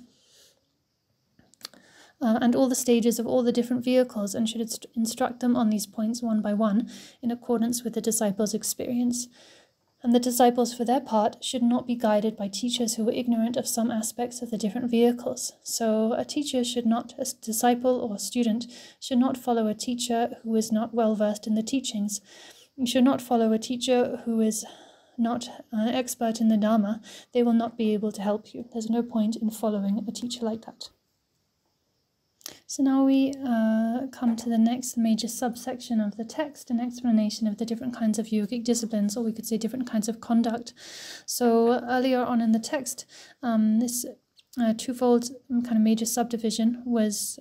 and all the stages of all the different vehicles, and should instruct them on these points one by one in accordance with the disciples' experience. And the disciples, for their part, should not be guided by teachers who were ignorant of some aspects of the different vehicles. So a disciple or student should not follow a teacher who is not well versed in the teachings. You should not follow a teacher who is not an expert in the Dharma. They will not be able to help you. There's no point in following a teacher like that. So now we come to the next major subsection of the text, an explanation of the different kinds of yogic disciplines, or we could say different kinds of conduct. So earlier on in the text, this twofold kind of major subdivision was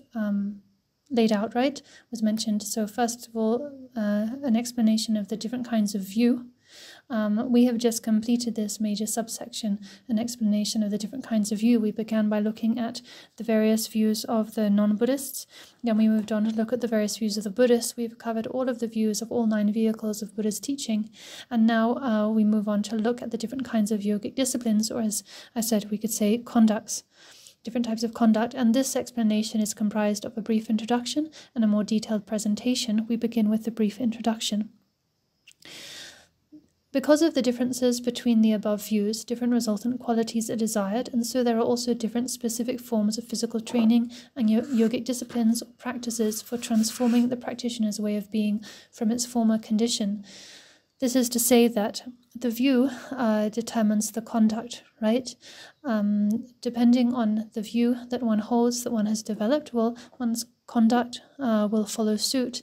laid out, right? Was mentioned. So first of all, an explanation of the different kinds of view. We have just completed this major subsection, an explanation of the different kinds of view. We began by looking at the various views of the non-Buddhists. Then we moved on to look at the various views of the Buddhists. We've covered all of the views of all 9 vehicles of Buddha's teaching. And now we move on to look at the different kinds of yogic disciplines, or as I said, we could say conducts. Different types of conduct, and this explanation is comprised of a brief introduction and a more detailed presentation. We begin with the brief introduction. Because of the differences between the above views, different resultant qualities are desired, and so there are also different specific forms of physical training and yogic disciplines or practices for transforming the practitioner's way of being from its former condition. This is to say that the view determines the conduct, right? Depending on the view that one holds, that one has developed, well, one's conduct will follow suit.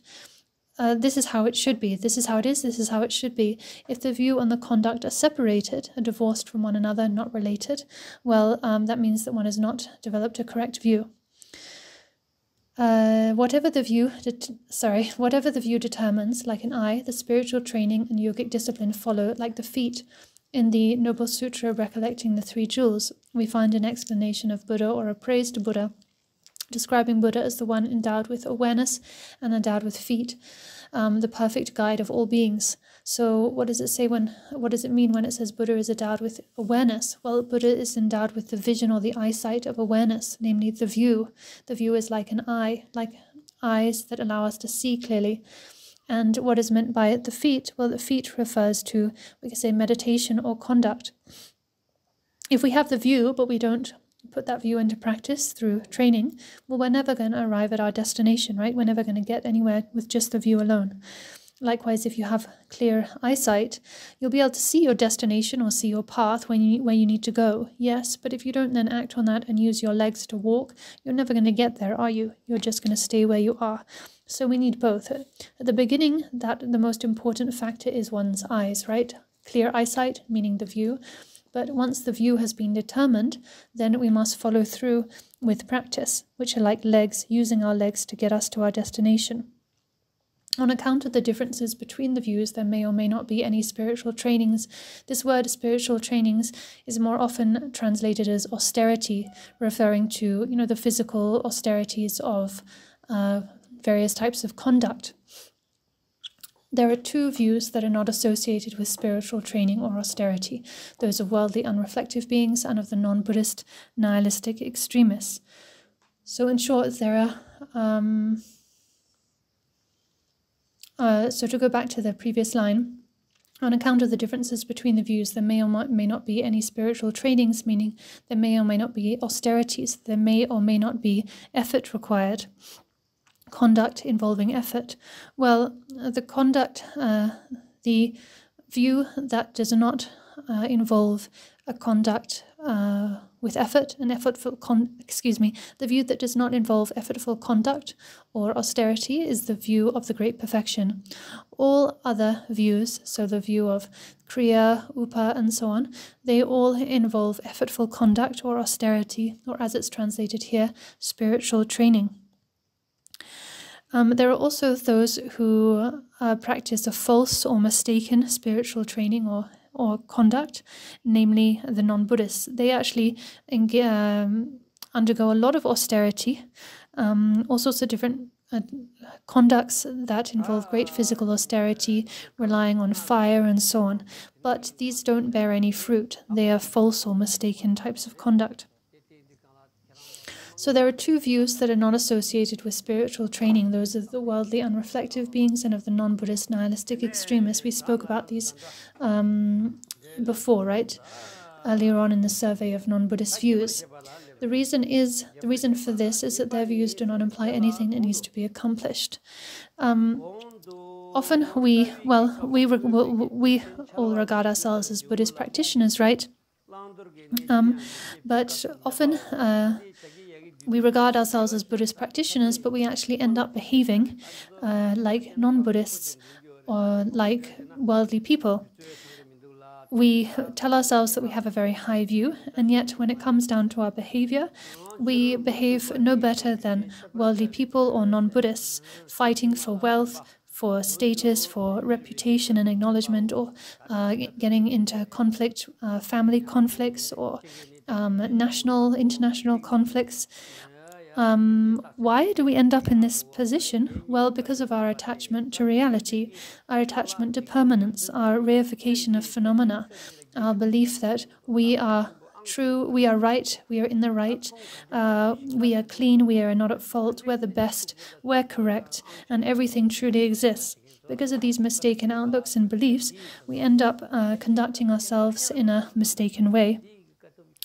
This is how it should be. This is how it is. This is how it should be. If the view and the conduct are separated, are divorced from one another, not related, well, that means that one has not developed a correct view. Whatever the view determines, like an eye, the spiritual training and yogic discipline follow, like the feet. In the Noble Sutra Recollecting the Three Jewels, we find an explanation of Buddha, or a praise to Buddha, describing Buddha as the one endowed with awareness and endowed with feet, the perfect guide of all beings. So what does it say what does it mean when it says Buddha is endowed with awareness? Well, Buddha is endowed with the vision or the eyesight of awareness, namely the view. The view is like an eye, like eyes that allow us to see clearly. And what is meant by the feet? Well, the feet refers to, we could say, meditation or conduct. If we have the view, but we don't put that view into practice through training, well, we're never going to arrive at our destination, right? We're never going to get anywhere with just the view alone. Likewise, if you have clear eyesight, you'll be able to see your destination or see your path where you need to go. Yes, but if you don't then act on that and use your legs to walk, you're never going to get there, are you? You're just going to stay where you are. So we need both. At the beginning, the most important factor is one's eyes, right? Clear eyesight, meaning the view. But once the view has been determined, then we must follow through with practice, which are like legs, using our legs to get us to our destination. On account of the differences between the views, there may or may not be any spiritual trainings. This word, spiritual trainings, is more often translated as austerity, referring to, the physical austerities of various types of conduct. There are 2 views that are not associated with spiritual training or austerity, those of worldly unreflective beings and of the non-Buddhist nihilistic extremists. So in short, there are... So to go back to the previous line, on account of the differences between the views, there may or may not be any spiritual trainings, meaning there may or may not be austerities, there may or may not be effort required. Conduct involving effort. Well, the conduct, the view that does not involve a conduct with effort, the view that does not involve effortful conduct or austerity is the view of the great perfection. All other views, so the view of Kriya, Upa, and so on, they all involve effortful conduct or austerity, or as it's translated here, spiritual training. There are also those who practice a false or mistaken spiritual training or conduct, namely the non-Buddhists. They actually undergo a lot of austerity, all sorts of different conducts that involve great physical austerity, relying on fire and so on. But these don't bear any fruit. They are false or mistaken types of conduct. So there are 2 views that are not associated with spiritual training, those of the worldly unreflective beings and of the non-Buddhist nihilistic extremists. We spoke about these before, right? Earlier on in the survey of non-Buddhist views. The reason for this is that their views do not imply anything that needs to be accomplished. often we all regard ourselves as Buddhist practitioners, right? But often we regard ourselves as Buddhist practitioners, but we actually end up behaving like non-Buddhists or like worldly people. We tell ourselves that we have a very high view, and yet when it comes down to our behavior, we behave no better than worldly people or non-Buddhists, fighting for wealth, for status, for reputation and acknowledgement, or getting into conflict, family conflicts, or national, international conflicts. Why do we end up in this position? Well, because of our attachment to reality, our attachment to permanence, our reification of phenomena, our belief that we are true, we are right, we are in the right, we are clean, we are not at fault, we're the best, we're correct, and everything truly exists. Because of these mistaken outlooks and beliefs, we end up conducting ourselves in a mistaken way.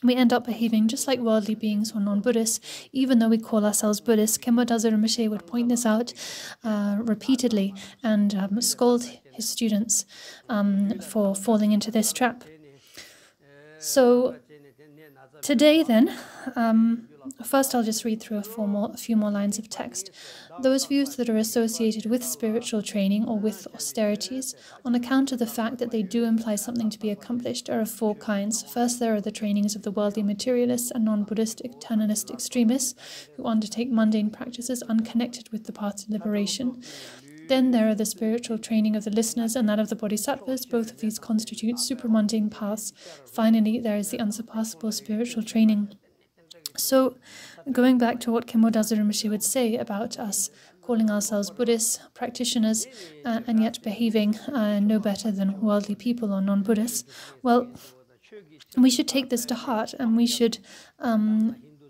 We end up behaving just like worldly beings or non-Buddhists, even though we call ourselves Buddhists. Khenpo Dazo Rinpoche would point this out repeatedly and scold his students for falling into this trap. So today then, first I'll just read through a few more lines of text. Those views that are associated with spiritual training or with austerities, on account of the fact that they do imply something to be accomplished, are of four kinds. First, there are the trainings of the worldly materialists and non-Buddhist eternalist extremists who undertake mundane practices unconnected with the path to liberation. Then there are the spiritual training of the listeners and that of the bodhisattvas. Both of these constitute supramundane paths. Finally, there is the unsurpassable spiritual training. So, going back to what Khenpo Dazo Rinpoche would say about us calling ourselves Buddhist practitioners and yet behaving no better than worldly people or non-Buddhists, well, we should take this to heart and we should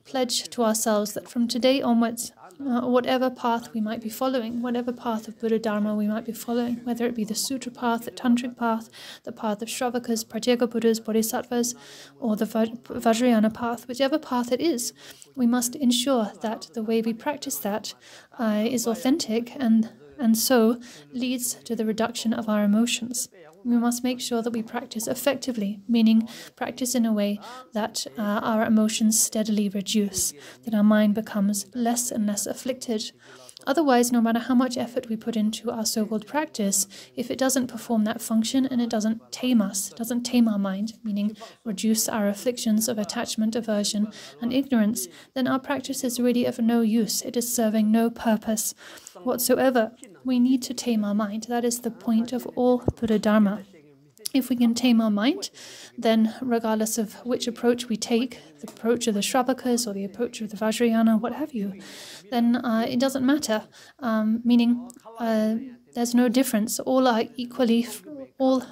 pledge to ourselves that from today onwards, whatever path we might be following, whatever path of Buddha Dharma we might be following, whether it be the Sutra path, the Tantric path, the path of Shravakas, Pratyeka Buddhas, Bodhisattvas, or the Vajrayana path, whichever path it is, we must ensure that the way we practice that is authentic and so leads to the reduction of our emotions. We must make sure that we practice effectively, meaning practice in a way that our emotions steadily reduce, that our mind becomes less and less afflicted. Otherwise, no matter how much effort we put into our so-called practice, if it doesn't perform that function and it doesn't tame us, doesn't tame our mind, meaning reduce our afflictions of attachment, aversion, and ignorance, then our practice is really of no use. It is serving no purpose whatsoever. We need to tame our mind. That is the point of all Buddha Dharma. If we can tame our mind, then regardless of which approach we take, the approach of the Shravakas or the approach of the Vajrayana, what have you, then it doesn't matter, meaning there's no difference. All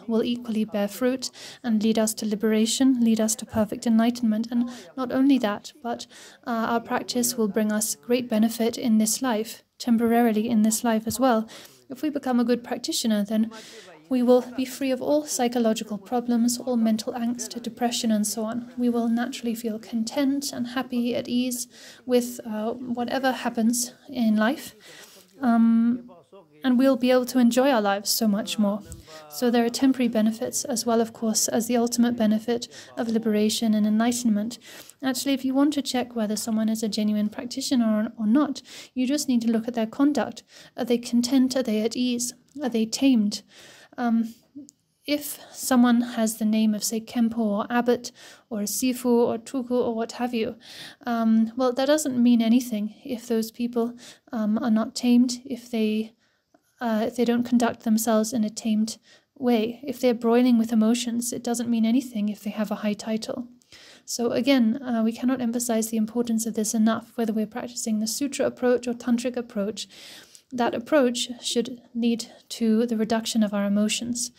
will equally bear fruit and lead us to liberation, lead us to perfect enlightenment. And not only that, but our practice will bring us great benefit in this life, temporarily in this life as well. If we become a good practitioner, then we will be free of all psychological problems, all mental angst, depression, and so on. We will naturally feel content and happy, at ease with whatever happens in life. And we'll be able to enjoy our lives so much more. So there are temporary benefits as well, of course, as the ultimate benefit of liberation and enlightenment. Actually, if you want to check whether someone is a genuine practitioner or not, you just need to look at their conduct. Are they content? Are they at ease? Are they tamed? If someone has the name of, say, Khenpo or Abbot or Sifu or Tuku or what have you, well, that doesn't mean anything if those people are not tamed, if they don't conduct themselves in a tamed way. If they're broiling with emotions, it doesn't mean anything if they have a high title. So again, we cannot emphasize the importance of this enough, whether we're practicing the Sutra approach or Tantric approach. That approach should lead to the reduction of our emotions.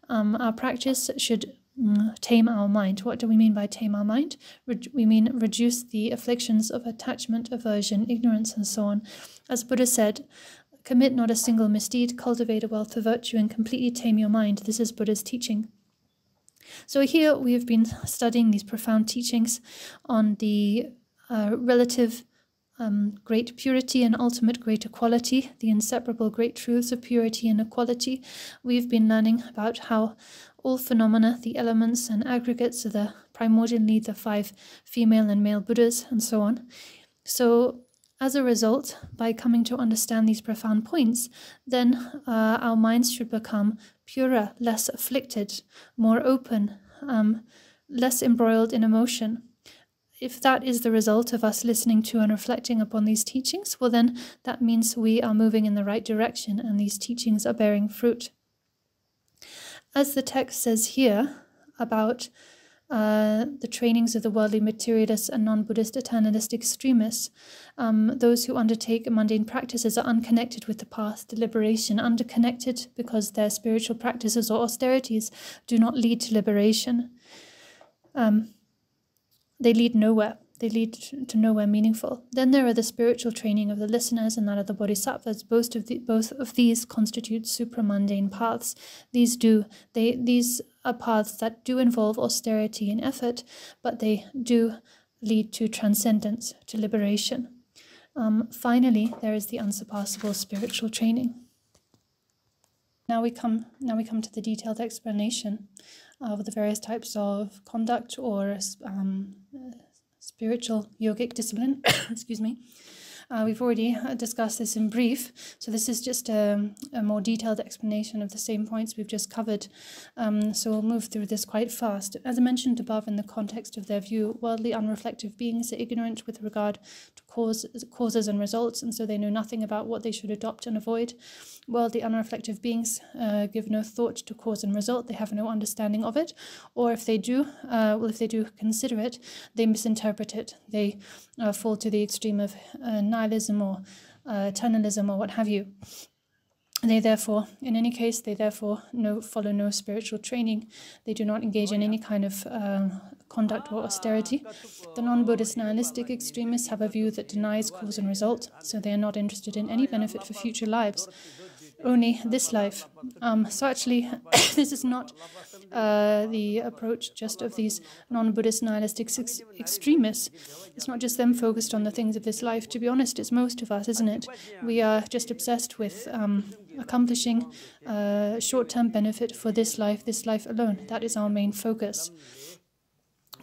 Our practice should tame our mind. What do we mean by tame our mind? We mean reduce the afflictions of attachment, aversion, ignorance, and so on. As Buddha said, commit not a single misdeed, cultivate a wealth of virtue, and completely tame your mind. This is Buddha's teaching. So here we have been studying these profound teachings on the relative great purity and ultimate great equality, the inseparable great truths of purity and equality. We've been learning about how all phenomena, the elements and aggregates of the primordial need, the 5 female and male Buddhas, and so on. So, as a result, by coming to understand these profound points, then our minds should become purer, less afflicted, more open, less embroiled in emotion. If that is the result of us listening to and reflecting upon these teachings, well then that means we are moving in the right direction and these teachings are bearing fruit. As the text says here about the trainings of the worldly materialists and non-Buddhist eternalist extremists, those who undertake mundane practices are unconnected with the path to liberation, underconnected because their spiritual practices or austerities do not lead to liberation. They lead nowhere. They lead to nowhere meaningful. Then there are the spiritual training of the listeners and that of the bodhisattvas. Both of these constitute supramundane paths. These are paths that do involve austerity and effort, but they do lead to transcendence, to liberation. Finally, there is the unsurpassable spiritual training. Now we come to the detailed explanation of the various types of conduct or spiritual yogic discipline. Excuse me. We've already discussed this in brief, so this is just a more detailed explanation of the same points we've just covered. So we'll move through this quite fast. As I mentioned above, in the context of their view, worldly unreflective beings are ignorant with regard to causes and results, and so they know nothing about what they should adopt and avoid. Worldly unreflective beings give no thought to cause and result. They have no understanding of it, or if they do consider it, they misinterpret it. They fall to the extreme of nihilism or eternalism or what have you. They therefore, in any case, follow no spiritual training. They do not engage in any kind of conduct or austerity. The non-Buddhist nihilistic extremists have a view that denies cause and result, so they are not interested in any benefit for future lives, only this life. So actually, this is not the approach just of these non-Buddhist nihilistic extremists. It's not just them focused on the things of this life. To be honest, it's most of us, isn't it? We are just obsessed with accomplishing short-term benefit for this life alone. That is our main focus.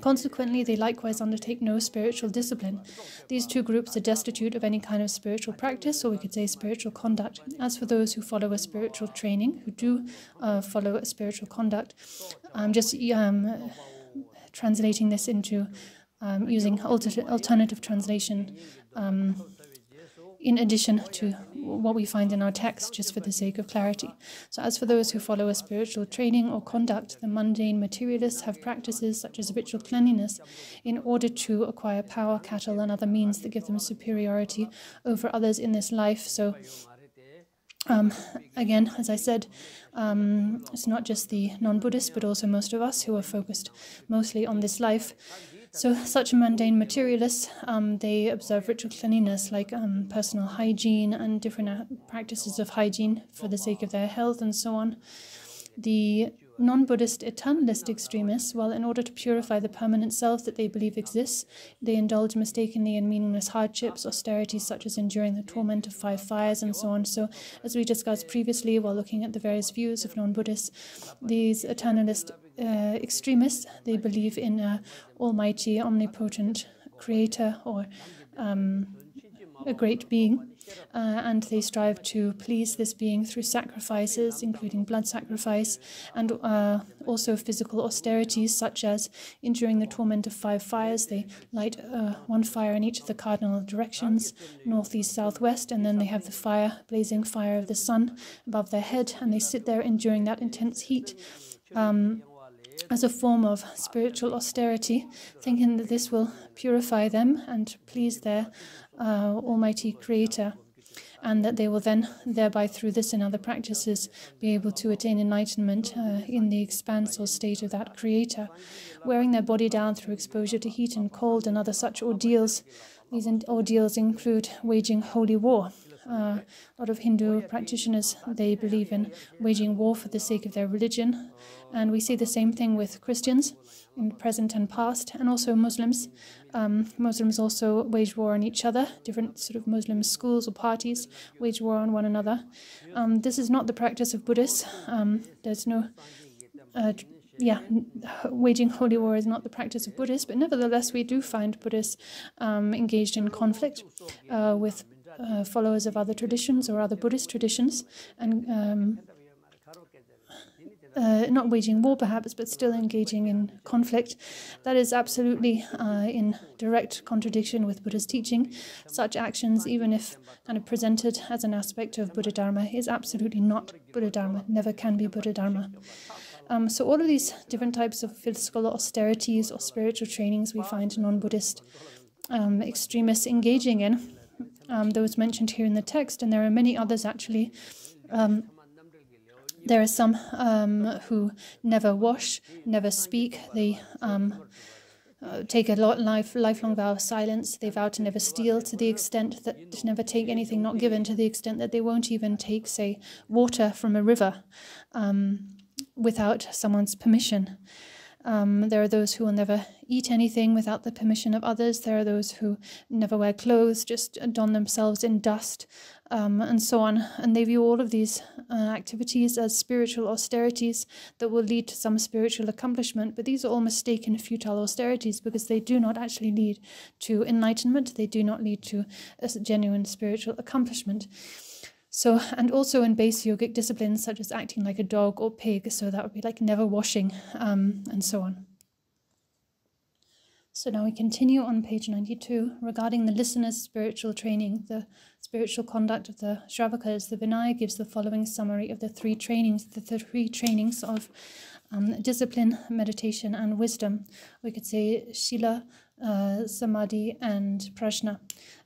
Consequently, they likewise undertake no spiritual discipline. These two groups are destitute of any kind of spiritual practice, or we could say spiritual conduct. As for those who follow a spiritual training, who do follow a spiritual conduct, I'm just translating this into using alternative translation in addition to what we find in our text, just for the sake of clarity. So as for those who follow a spiritual training or conduct, the mundane materialists have practices such as ritual cleanliness in order to acquire power, cattle, and other means that give them superiority over others in this life. So again, as I said, it's not just the non-Buddhists, but also most of us who are focused mostly on this life. So such mundane materialists, they observe ritual cleanliness like personal hygiene and different practices of hygiene for the sake of their health and so on. The non-Buddhist eternalist extremists, well, in order to purify the permanent self that they believe exists, they indulge mistakenly in meaningless hardships, austerities such as enduring the torment of 5 fires and so on. So, as we discussed previously while looking at the various views of non-Buddhists, these eternalist extremists, they believe in an almighty, omnipotent creator or a great being, and they strive to please this being through sacrifices, including blood sacrifice, and also physical austerities, such as enduring the torment of 5 fires. They light 1 fire in each of the cardinal directions, north, east, south, west, and then they have the blazing fire of the sun above their head, and they sit there enduring that intense heat as a form of spiritual austerity, thinking that this will purify them and please their almighty creator, and that they will then, thereby through this and other practices, be able to attain enlightenment in the expanse or state of that creator, wearing their body down through exposure to heat and cold and other such ordeals. These ordeals include waging holy war, A lot of Hindu practitioners, they believe in waging war for the sake of their religion. And we see the same thing with Christians in present and past, and also Muslims. Muslims also wage war on each other. Different sort of Muslim schools or parties wage war on one another. This is not the practice of Buddhists. There's no... waging holy war is not the practice of Buddhists, but nevertheless we do find Buddhists engaged in conflict with followers of other traditions or other Buddhist traditions, and not waging war perhaps, but still engaging in conflict. That is absolutely in direct contradiction with Buddha's teaching. Such actions, even if kind of presented as an aspect of Buddha Dharma, is absolutely not Buddha Dharma, never can be Buddha Dharma. So all of these different types of physical austerities or spiritual trainings we find non-Buddhist extremists engaging in. Those mentioned here in the text, and there are many others actually. There are some who never wash, never speak. They take a lifelong vow of silence. They vow to never steal, to the extent that to never take anything not given, to the extent that they won't even take, say, water from a river without someone's permission. There are those who will never eat anything without the permission of others. There are those who never wear clothes, just don themselves in dust, and so on. And they view all of these activities as spiritual austerities that will lead to some spiritual accomplishment. But these are all mistaken, futile austerities, because they do not actually lead to enlightenment. They do not lead to a genuine spiritual accomplishment. So, and also in base yogic disciplines such as acting like a dog or pig, so that would be like never washing, and so on. So now we continue on page 92. Regarding the listener's spiritual training, the spiritual conduct of the Shravakas, the Vinaya gives the following summary of the three trainings of discipline, meditation, and wisdom. We could say Shila, Samadhi, and Prajna.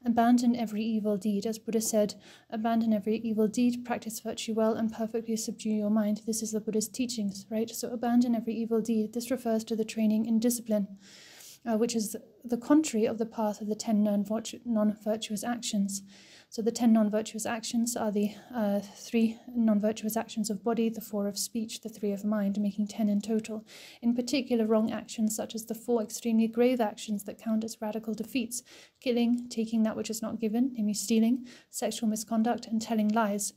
Abandon every evil deed. As Buddha said, abandon every evil deed, practice virtue well, and perfectly subdue your mind. This is the Buddha's teachings, right? So abandon every evil deed. This refers to the training in discipline, which is the contrary of the path of the 10 non-virtuous actions. So the 10 non-virtuous actions are the 3 non-virtuous actions of body, the 4 of speech, the 3 of mind, making 10 in total. In particular, wrong actions such as the 4 extremely grave actions that count as radical defeats: killing, taking that which is not given, namely stealing, sexual misconduct, and telling lies.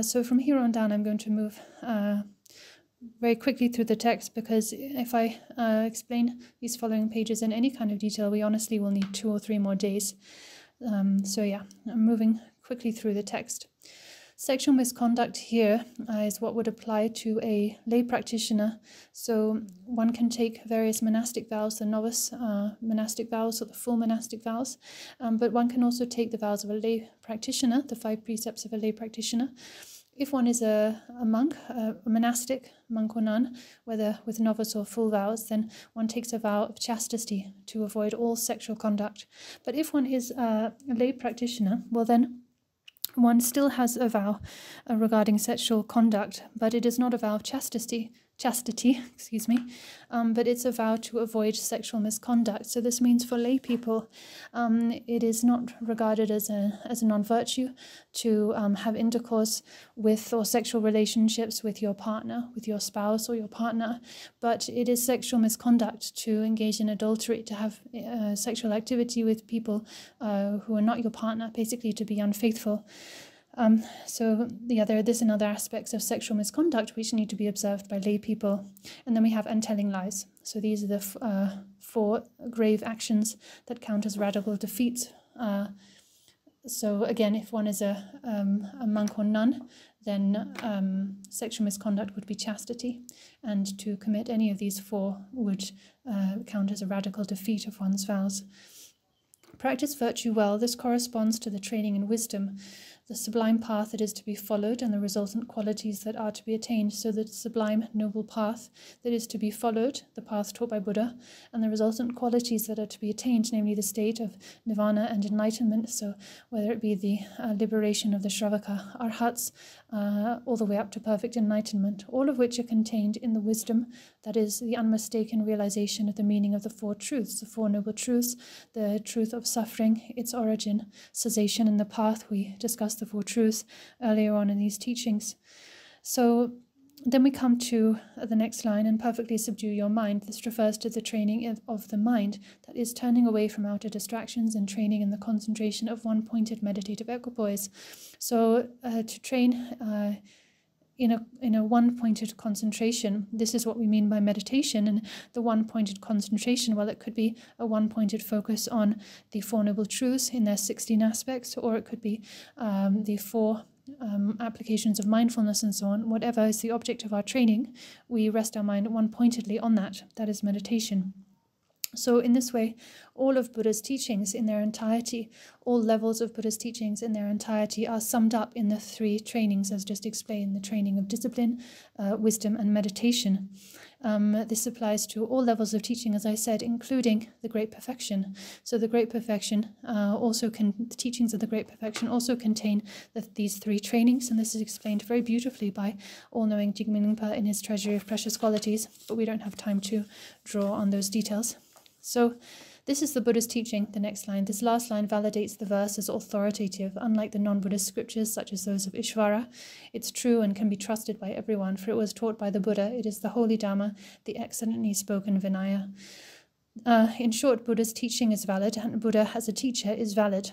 So from here on down, I'm going to move very quickly through the text, because if I explain these following pages in any kind of detail, we honestly will need 2 or 3 more days. I'm moving quickly through the text. Sexual misconduct here is what would apply to a lay practitioner. So one can take various monastic vows, the novice monastic vows or the full monastic vows, but one can also take the vows of a lay practitioner, the 5 precepts of a lay practitioner. If one is a monk, a monastic, monk or nun, whether with novice or full vows, then one takes a vow of chastity to avoid all sexual conduct. But if one is a lay practitioner, well then one still has a vow regarding sexual conduct, but it is not a vow of chastity, but it's a vow to avoid sexual misconduct. So this means for lay people, it is not regarded as a non-virtue to have intercourse with or sexual relationships with your partner, with your spouse or your partner, but it is sexual misconduct to engage in adultery, to have sexual activity with people who are not your partner, basically to be unfaithful. There are this and other aspects of sexual misconduct which need to be observed by lay people. And then we have telling lies. So these are the 4 grave actions that count as radical defeats. So again, if one is a monk or nun, then sexual misconduct would be chastity. And to commit any of these 4 would count as a radical defeat of one's vows. Practice virtue well. This corresponds to the training in wisdom, the sublime path that is to be followed, and the resultant qualities that are to be attained. So the sublime, noble path that is to be followed, the path taught by Buddha, and the resultant qualities that are to be attained, namely the state of nirvana and enlightenment. So whether it be the liberation of the Shravaka, arhats, all the way up to perfect enlightenment, all of which are contained in the wisdom that is the unmistaken realization of the meaning of the Four Truths, the Four Noble Truths, the truth of suffering, its origin, cessation, and the path. We discussed the Four Truths earlier on in these teachings. So then we come to the next line, and perfectly subdue your mind. This refers to the training of the mind, that is turning away from outer distractions and training in the concentration of one-pointed meditative equipoise. So to train in a one-pointed concentration, this is what we mean by meditation. And the one-pointed concentration, well, it could be a one-pointed focus on the Four Noble Truths in their 16 aspects, or it could be the four applications of mindfulness and so on. Whatever is the object of our training, we rest our mind one-pointedly on that. That is meditation. So in this way, all of Buddha's teachings in their entirety, all levels of Buddha's teachings in their entirety are summed up in the three trainings, as just explained, the training of discipline, wisdom, and meditation. This applies to all levels of teaching, as I said, including the Great Perfection. So the Great Perfection the teachings of the Great Perfection also contain these three trainings, and this is explained very beautifully by all-knowing Jigme Lingpa in his Treasury of Precious Qualities, but we don't have time to draw on those details. So this is the Buddha's teaching, the next line. This last line validates the verse as authoritative. Unlike the non-Buddhist scriptures, such as those of Ishvara, it's true and can be trusted by everyone, for it was taught by the Buddha. It is the holy Dhamma, the excellently spoken Vinaya. In short, Buddha's teaching is valid, and Buddha as a teacher is valid.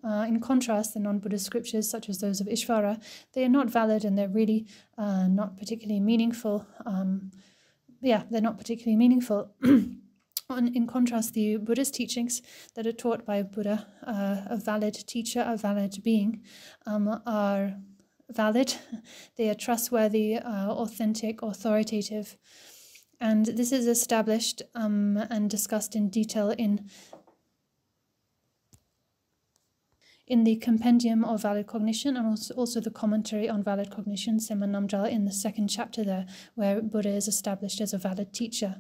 In contrast, the non-Buddhist scriptures, such as those of Ishvara, they are not valid, and they're really not particularly meaningful. They're not particularly meaningful. In contrast, the Buddhist teachings that are taught by Buddha, a valid teacher, a valid being, are valid. They are trustworthy, authentic, authoritative. And this is established and discussed in detail in the Compendium of Valid Cognition, and also the commentary on Valid Cognition, Sema Namdral, in the second chapter there, where Buddha is established as a valid teacher.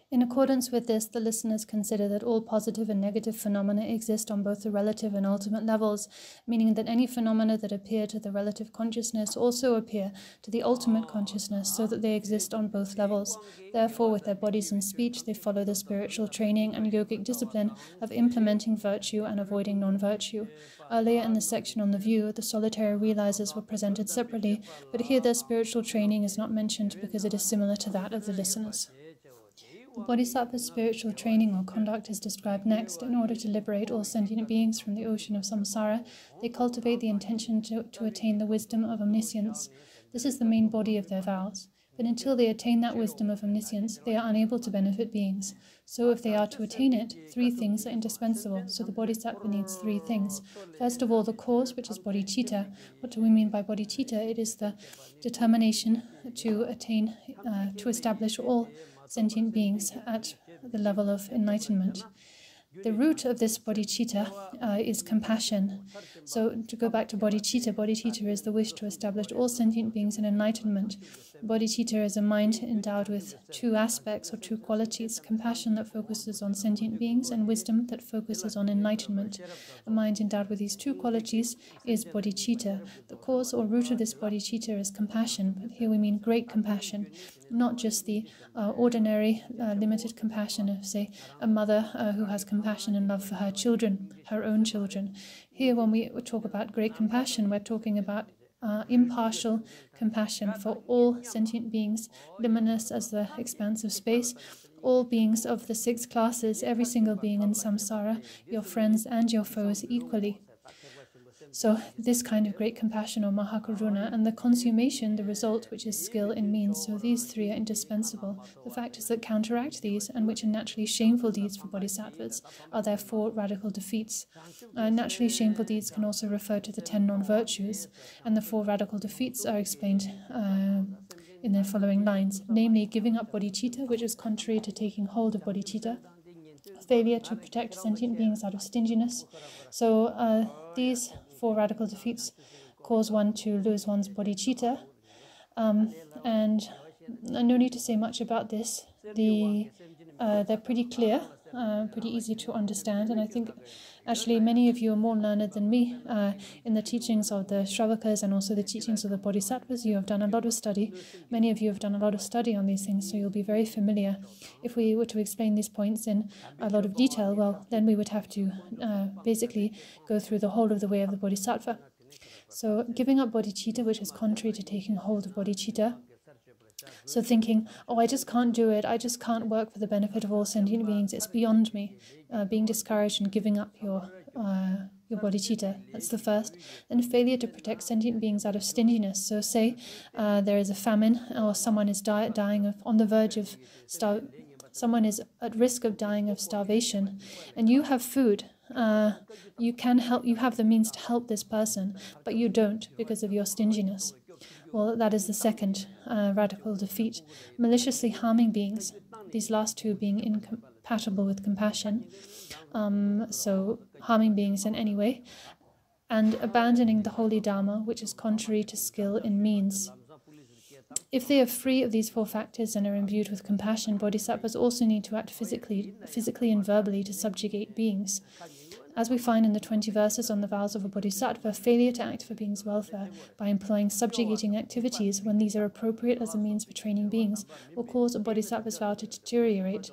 In accordance with this, the listeners consider that all positive and negative phenomena exist on both the relative and ultimate levels, meaning that any phenomena that appear to the relative consciousness also appear to the ultimate consciousness, so that they exist on both levels. Therefore, with their bodies and speech, they follow the spiritual training and yogic discipline of implementing virtue and avoiding non-virtue. Earlier in the section on the view, the solitary realizers were presented separately, but here their spiritual training is not mentioned because it is similar to that of the listeners. The Bodhisattva's spiritual training or conduct is described next. In order to liberate all sentient beings from the ocean of samsara, they cultivate the intention to attain the wisdom of omniscience. This is the main body of their vows. But until they attain that wisdom of omniscience, they are unable to benefit beings. So if they are to attain it, three things are indispensable. So the Bodhisattva needs three things. First of all, the cause, which is bodhicitta. What do we mean by bodhicitta? It is the determination to establish all sentient beings at the level of enlightenment. The root of this bodhicitta is compassion. So to go back to bodhicitta is the wish to establish all sentient beings in enlightenment. Bodhicitta is a mind endowed with two aspects or two qualities: compassion that focuses on sentient beings and wisdom that focuses on enlightenment. A mind endowed with these two qualities is bodhicitta. The cause or root of this bodhicitta is compassion, but here we mean great compassion, not just the ordinary limited compassion of, say, a mother who has compassion and love for her children, her own children. Here, when we talk about great compassion, we're talking about impartial compassion for all sentient beings, limitless as the expanse of space, all beings of the 6 classes, every single being in samsara, your friends and your foes equally. So this kind of great compassion or mahakaruna, and the consummation, the result, which is skill in means. So these three are indispensable. The factors that counteract these, and which are naturally shameful deeds for bodhisattvas, are their 4 radical defeats. Naturally shameful deeds can also refer to the 10 non-virtues, and the 4 radical defeats are explained in the following lines, namely giving up bodhicitta, which is contrary to taking hold of bodhicitta, failure to protect sentient beings out of stinginess. So these 4 radical defeats cause one to lose one's bodhicitta, and no need to say much about this. They're pretty clear. pretty easy to understand, and I think actually many of you are more learned than me in the teachings of the Shravakas and also the teachings of the Bodhisattvas. You have done a lot of study. Many of you have done a lot of study on these things, so you'll be very familiar. If we were to explain these points in a lot of detail, well, then we would have to basically go through the whole of the way of the Bodhisattva. So giving up bodhicitta, which is contrary to taking hold of bodhicitta. So thinking, oh, I just can't do it. I just can't work for the benefit of all sentient beings. It's beyond me. Being discouraged and giving up your bodhicitta. That's the first. Then failure to protect sentient beings out of stinginess. So say there is a famine, or someone is dying on the verge of someone is at risk of dying of starvation, and you have food. You can help. You have the means to help this person, but you don't because of your stinginess. Well, that is the second radical defeat. Maliciously harming beings, these last two being incompatible with compassion. So harming beings in any way, and abandoning the holy Dharma, which is contrary to skill in means. If they are free of these four factors and are imbued with compassion, bodhisattvas also need to act physically and verbally to subjugate beings. As we find in the 20 verses on the vows of a bodhisattva, failure to act for beings' welfare by employing subjugating activities when these are appropriate as a means for training beings will cause a bodhisattva's vow to deteriorate.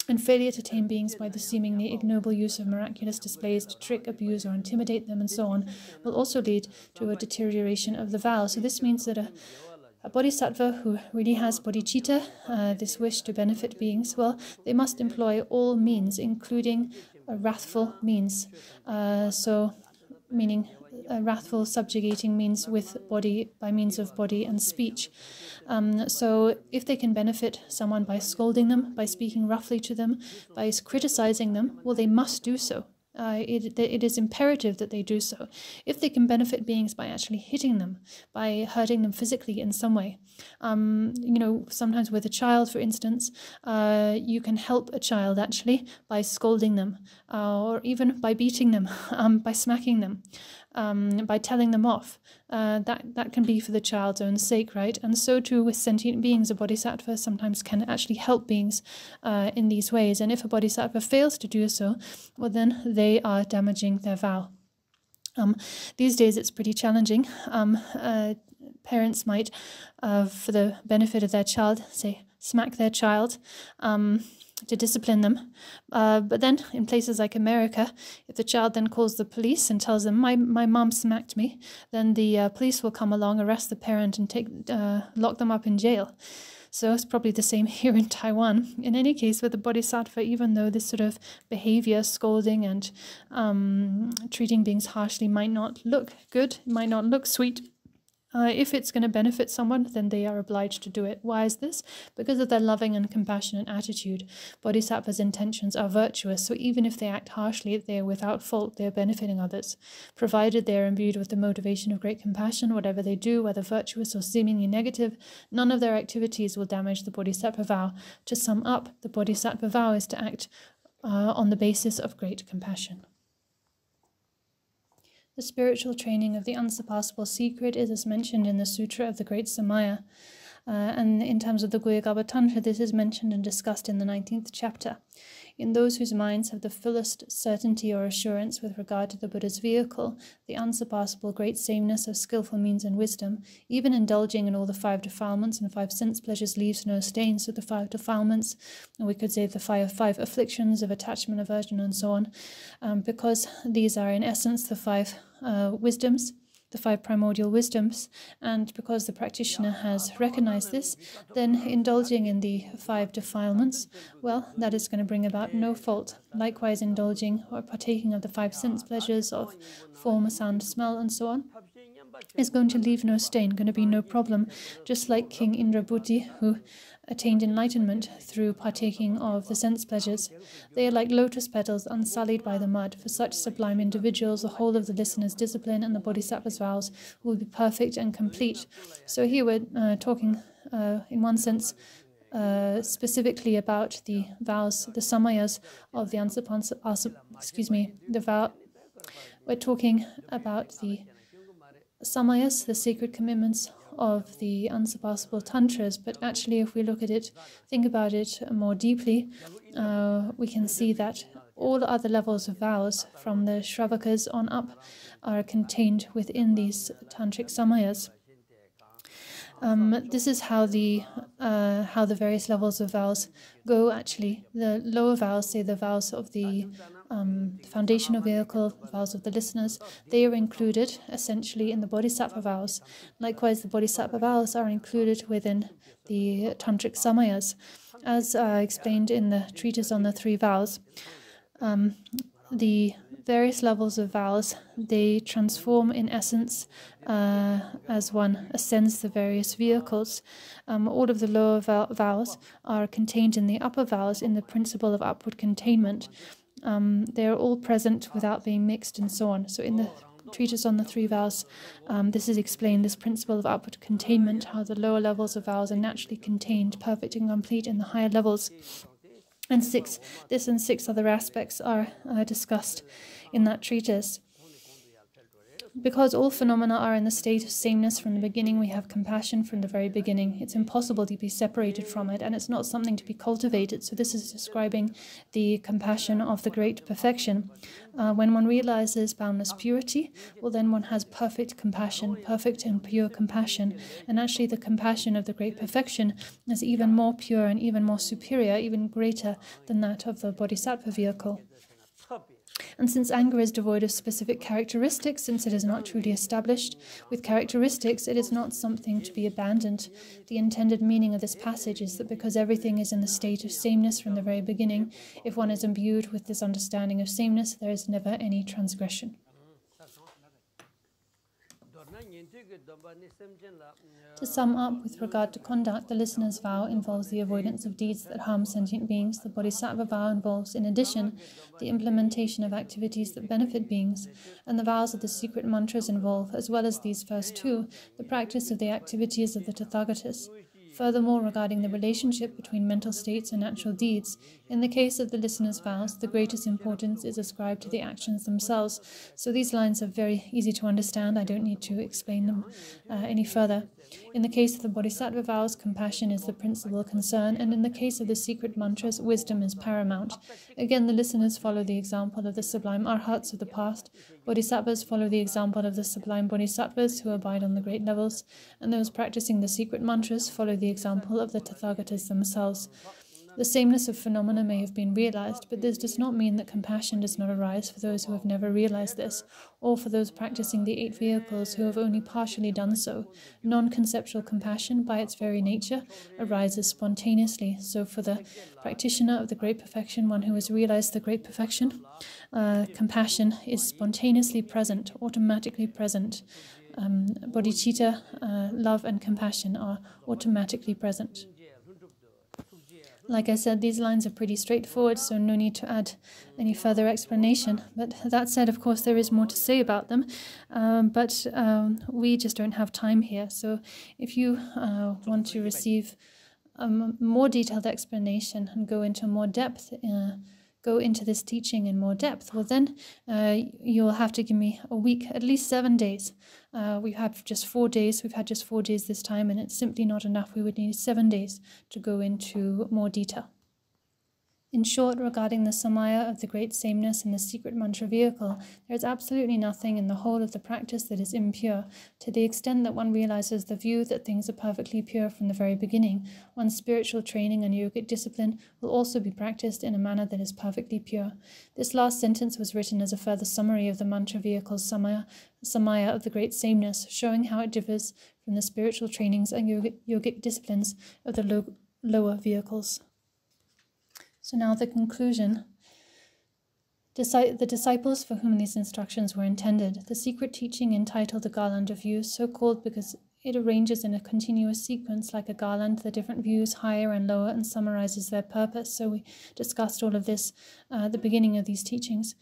And failure to tame beings by the seemingly ignoble use of miraculous displays to trick, abuse, or intimidate them and so on will also lead to a deterioration of the vow. So this means that a bodhisattva who really has bodhicitta, this wish to benefit beings, well, they must employ all means, including wrathful means. So, meaning wrathful, subjugating means with body, by means of body and speech. So, if they can benefit someone by scolding them, by speaking roughly to them, by criticizing them, well, they must do so. It is imperative that they do so. If they can benefit beings by actually hitting them, by hurting them physically in some way, sometimes with a child, for instance, you can help a child actually by scolding them, or even by beating them, by smacking them, by telling them off. That can be for the child's own sake, right? And so too with sentient beings, a bodhisattva sometimes can actually help beings in these ways. And if a bodhisattva fails to do so, well, then they are damaging their vow. These days it's pretty challenging. Parents might, for the benefit of their child, say, smack their child to discipline them. But then in places like America, if the child then calls the police and tells them, my mom smacked me, then the police will come along, arrest the parent and lock them up in jail. So it's probably the same here in Taiwan. In any case, with the bodhisattva, even though this sort of behavior, scolding and treating beings harshly might not look good, might not look sweet, if it's going to benefit someone, then they are obliged to do it. Why is this? Because of their loving and compassionate attitude. Bodhisattvas' intentions are virtuous, so even if they act harshly, they are without fault, they are benefiting others. Provided they are imbued with the motivation of great compassion, whatever they do, whether virtuous or seemingly negative, none of their activities will damage the bodhisattva vow. To sum up, the bodhisattva vow is to act on the basis of great compassion. The spiritual training of the unsurpassable secret is as mentioned in the Sutra of the Great Samaya. And in terms of the Guhyagarbha Tantra, this is mentioned and discussed in the 19th chapter. In those whose minds have the fullest certainty or assurance with regard to the Buddha's vehicle, the unsurpassable great sameness of skillful means and wisdom, even indulging in all the 5 defilements and 5 sense pleasures leaves no stain. So the 5 defilements, and we could say the 5 afflictions of attachment, aversion, and so on, because these are in essence the 5 wisdoms, the 5 primordial wisdoms, and because the practitioner has recognized this, then indulging in the 5 defilements, well, that is going to bring about no fault. Likewise, indulging or partaking of the 5 sense pleasures of form, sound, smell, and so on, is going to leave no stain, going to be no problem, just like King Indrabhuti, who attained enlightenment through partaking of the sense pleasures. They are like lotus petals unsullied by the mud. For such sublime individuals, the whole of the listener's discipline and the bodhisattva's vows will be perfect and complete. So here we're talking, in one sense, specifically about the vows, the samayas of the the vow. We're talking about the samayas, the sacred commitments of the unsurpassable tantras, but actually if we look at it, think about it more deeply, we can see that all other levels of vows from the Shravakas on up are contained within these tantric samayas. This is how the various levels of vows go. Actually, the lower vows, say the vows of the foundational vehicle, vows of the listeners, they are included essentially in the bodhisattva vows. Likewise, the bodhisattva vows are included within the tantric samayas, as explained in the treatise on the three vows. The various levels of vows, they transform in essence as one ascends the various vehicles. All of the lower vows are contained in the upper vows in the principle of upward containment. They are all present without being mixed and so on. So in the treatise on the three vows, this is explained, this principle of upward containment, how the lower levels of vows are naturally contained, perfect and complete in the higher levels. And this and six other aspects are discussed in that treatise. Because all phenomena are in the state of sameness from the beginning, we have compassion from the very beginning. It's impossible to be separated from it, and it's not something to be cultivated. So this is describing the compassion of the great perfection. When one realizes boundless purity, well, then one has perfect compassion, perfect and pure compassion. And actually the compassion of the great perfection is even more pure and even more superior, even greater than that of the bodhisattva vehicle. And since anger is devoid of specific characteristics, since it is not truly established with characteristics, it is not something to be abandoned. The intended meaning of this passage is that because everything is in the state of sameness from the very beginning, if one is imbued with this understanding of sameness, there is never any transgression. To sum up, with regard to conduct, the listener's vow involves the avoidance of deeds that harm sentient beings. The bodhisattva vow involves, in addition, the implementation of activities that benefit beings. And the vows of the secret mantras involve, as well as these first two, the practice of the activities of the Tathagatas. Furthermore, regarding the relationship between mental states and natural deeds, in the case of the listener's vows, the greatest importance is ascribed to the actions themselves. So these lines are very easy to understand. I don't need to explain them any further. In the case of the bodhisattva vows, compassion is the principal concern, and in the case of the secret mantras, wisdom is paramount. Again, the listeners follow the example of the sublime arhats of the past. Bodhisattvas follow the example of the sublime bodhisattvas who abide on the great levels, and those practicing the secret mantras follow the example of the Tathagatas themselves. The sameness of phenomena may have been realized, but this does not mean that compassion does not arise for those who have never realized this, or for those practicing the 8 vehicles who have only partially done so. Non-conceptual compassion, by its very nature, arises spontaneously. So for the practitioner of the great perfection, one who has realized the great perfection, compassion is spontaneously present, automatically present. Bodhicitta, love and compassion are automatically present. Like I said, these lines are pretty straightforward, so no need to add any further explanation. But that said, of course, there is more to say about them, but we just don't have time here. So if you want to receive a more detailed explanation and go into more depth, go into this teaching in more depth, well then you'll have to give me a week, at least 7 days. We have just 4 days. We've had just 4 days this time, and it's simply not enough. We would need 7 days to go into more detail. In short, regarding the samaya of the great sameness and the secret mantra vehicle, there is absolutely nothing in the whole of the practice that is impure. To the extent that one realizes the view that things are perfectly pure from the very beginning, one's spiritual training and yogic discipline will also be practiced in a manner that is perfectly pure. This last sentence was written as a further summary of the mantra vehicle's samaya of the great sameness, showing how it differs from the spiritual trainings and yogic disciplines of the lower vehicles. So now the conclusion. The disciples for whom these instructions were intended. The secret teaching entitled the Garland of Views, so called because it arranges in a continuous sequence like a garland the different views higher and lower and summarizes their purpose. So we discussed all of this at the beginning of these teachings.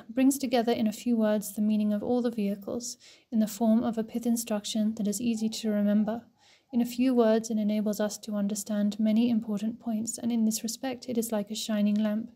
Brings together in a few words the meaning of all the vehicles in the form of a pith instruction that is easy to remember. In a few words, it enables us to understand many important points, and in this respect, it is like a shining lamp.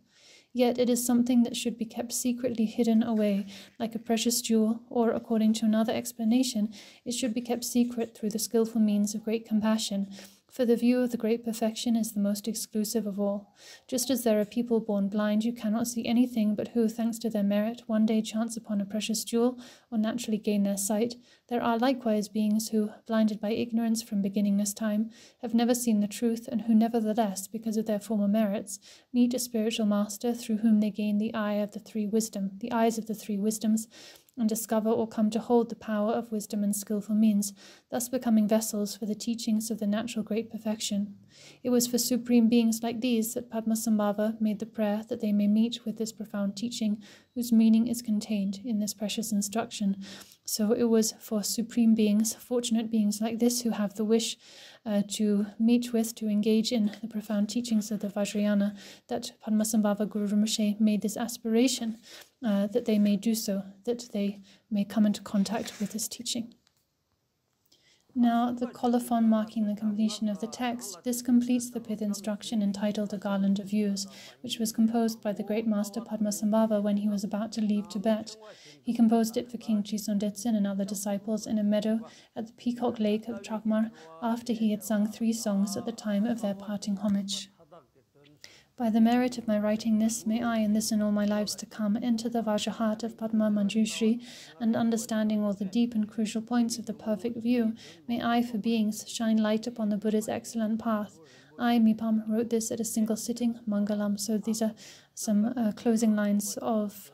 Yet it is something that should be kept secretly hidden away, like a precious jewel, or, according to another explanation, it should be kept secret through the skillful means of great compassion, for the view of the great perfection is the most exclusive of all. Just as there are people born blind who cannot see anything, but who, thanks to their merit, one day chance upon a precious jewel, or naturally gain their sight, there are likewise beings who, blinded by ignorance from beginningless time, have never seen the truth, and who nevertheless, because of their former merits, meet a spiritual master through whom they gain the eyes of the three wisdoms, and discover or come to hold the power of wisdom and skillful means, thus becoming vessels for the teachings of the natural great perfection. It was for supreme beings like these that Padmasambhava made the prayer that they may meet with this profound teaching, whose meaning is contained in this precious instruction. So it was for supreme beings, fortunate beings like this, who have the wish to meet with, to engage in the profound teachings of the Vajrayana, that Padmasambhava Guru Rinpoche made this aspiration, that they may do so, that they may come into contact with this teaching. Now, the colophon marking the completion of the text, this completes the pith instruction entitled A Garland of Views, which was composed by the great master Padmasambhava when he was about to leave Tibet. He composed it for King Trison Detsen and other disciples in a meadow at the Peacock Lake of Chakmar after he had sung 3 songs at the time of their parting homage. By the merit of my writing this, may I, in this and all my lives to come, enter the Vajrahat of Padma Manjushri, and understanding all the deep and crucial points of the perfect view, may I, for beings, shine light upon the Buddha's excellent path. I, Mipham, wrote this at a single sitting, Mangalam. So these are some closing lines of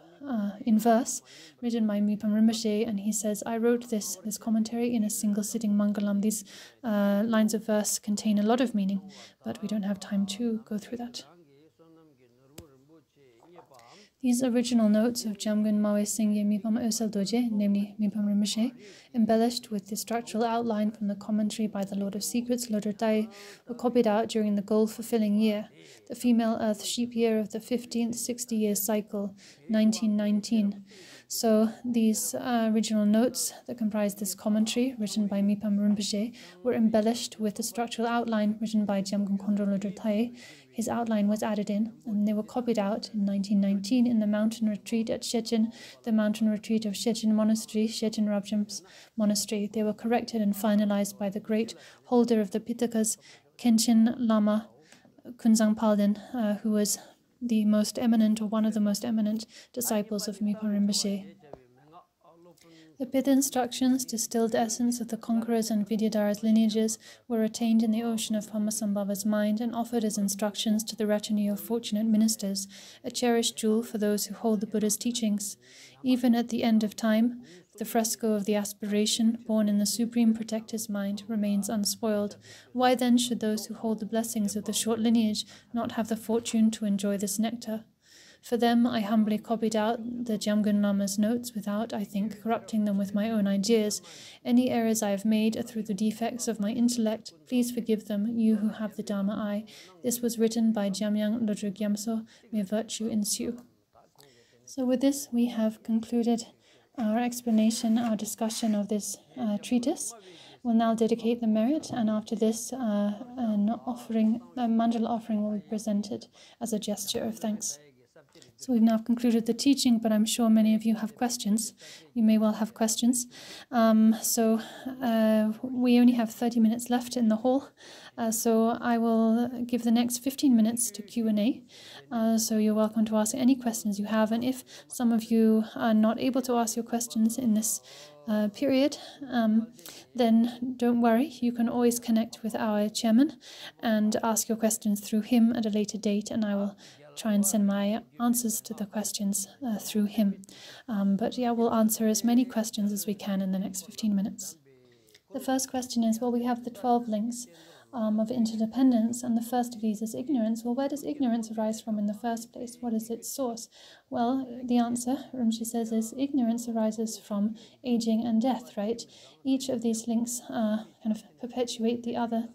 in verse, written by Mipham Rinpoche, and he says, I wrote this commentary in a single sitting Mangalam. These lines of verse contain a lot of meaning, but we don't have time to go through that. These original notes of Jamgun Mawe Singye Mipham Ösel Doje, namely Mipham Rinpoche, embellished with the structural outline from the commentary by the Lord of Secrets, Lord Tai, were copied out during the goal-fulfilling year, the female Earth sheep year of the 15th 60-year cycle, 1919. So these original notes that comprise this commentary, written by Mipham Rinpoche, were embellished with the structural outline written by Jamgon Kondro Lodro Tai. His outline was added in, and they were copied out in 1919 in the mountain retreat at Shechen, the mountain retreat of Shechen Monastery, Shechen Rabjam's monastery. They were corrected and finalized by the great holder of the Pitakas, Khenchen Lama Kunzang Palden, who was the most eminent, or one of the most eminent, disciples of Mipham Rinpoche. The pith instructions, distilled essence of the conquerors and Vidyadhara's lineages, were retained in the ocean of Padmasambhava's mind and offered as instructions to the retinue of fortunate ministers, a cherished jewel for those who hold the Buddha's teachings. Even at the end of time, the fresco of the aspiration, born in the Supreme Protector's mind, remains unspoiled. Why then should those who hold the blessings of the short lineage not have the fortune to enjoy this nectar? For them, I humbly copied out the Jamgun Lama's notes without, I think, corrupting them with my own ideas. Any errors I have made are through the defects of my intellect. Please forgive them, you who have the Dharma eye. This was written by Jamyang Lodro Gyamso. May virtue ensue. So with this, we have concluded our explanation, our discussion of this treatise. We'll now dedicate the merit, and after this, a mandala offering will be presented as a gesture of thanks. So we've now concluded the teaching, but I'm sure many of you have questions. You may well have questions. So we only have 30 minutes left in the hall. So I will give the next 15 minutes to Q&A. So you're welcome to ask any questions you have. And if some of you are not able to ask your questions in this period, then don't worry. You can always connect with our chairman and ask your questions through him at a later date, and I will try and send my answers to the questions through him. But yeah, we'll answer as many questions as we can in the next 15 minutes. The first question is, well, we have the 12 links of interdependence, and the first of these is ignorance. Well, where does ignorance arise from in the first place? What is its source? Well, the answer, Rinpoche says, is ignorance arises from aging and death, right? Each of these links kind of perpetuate the other.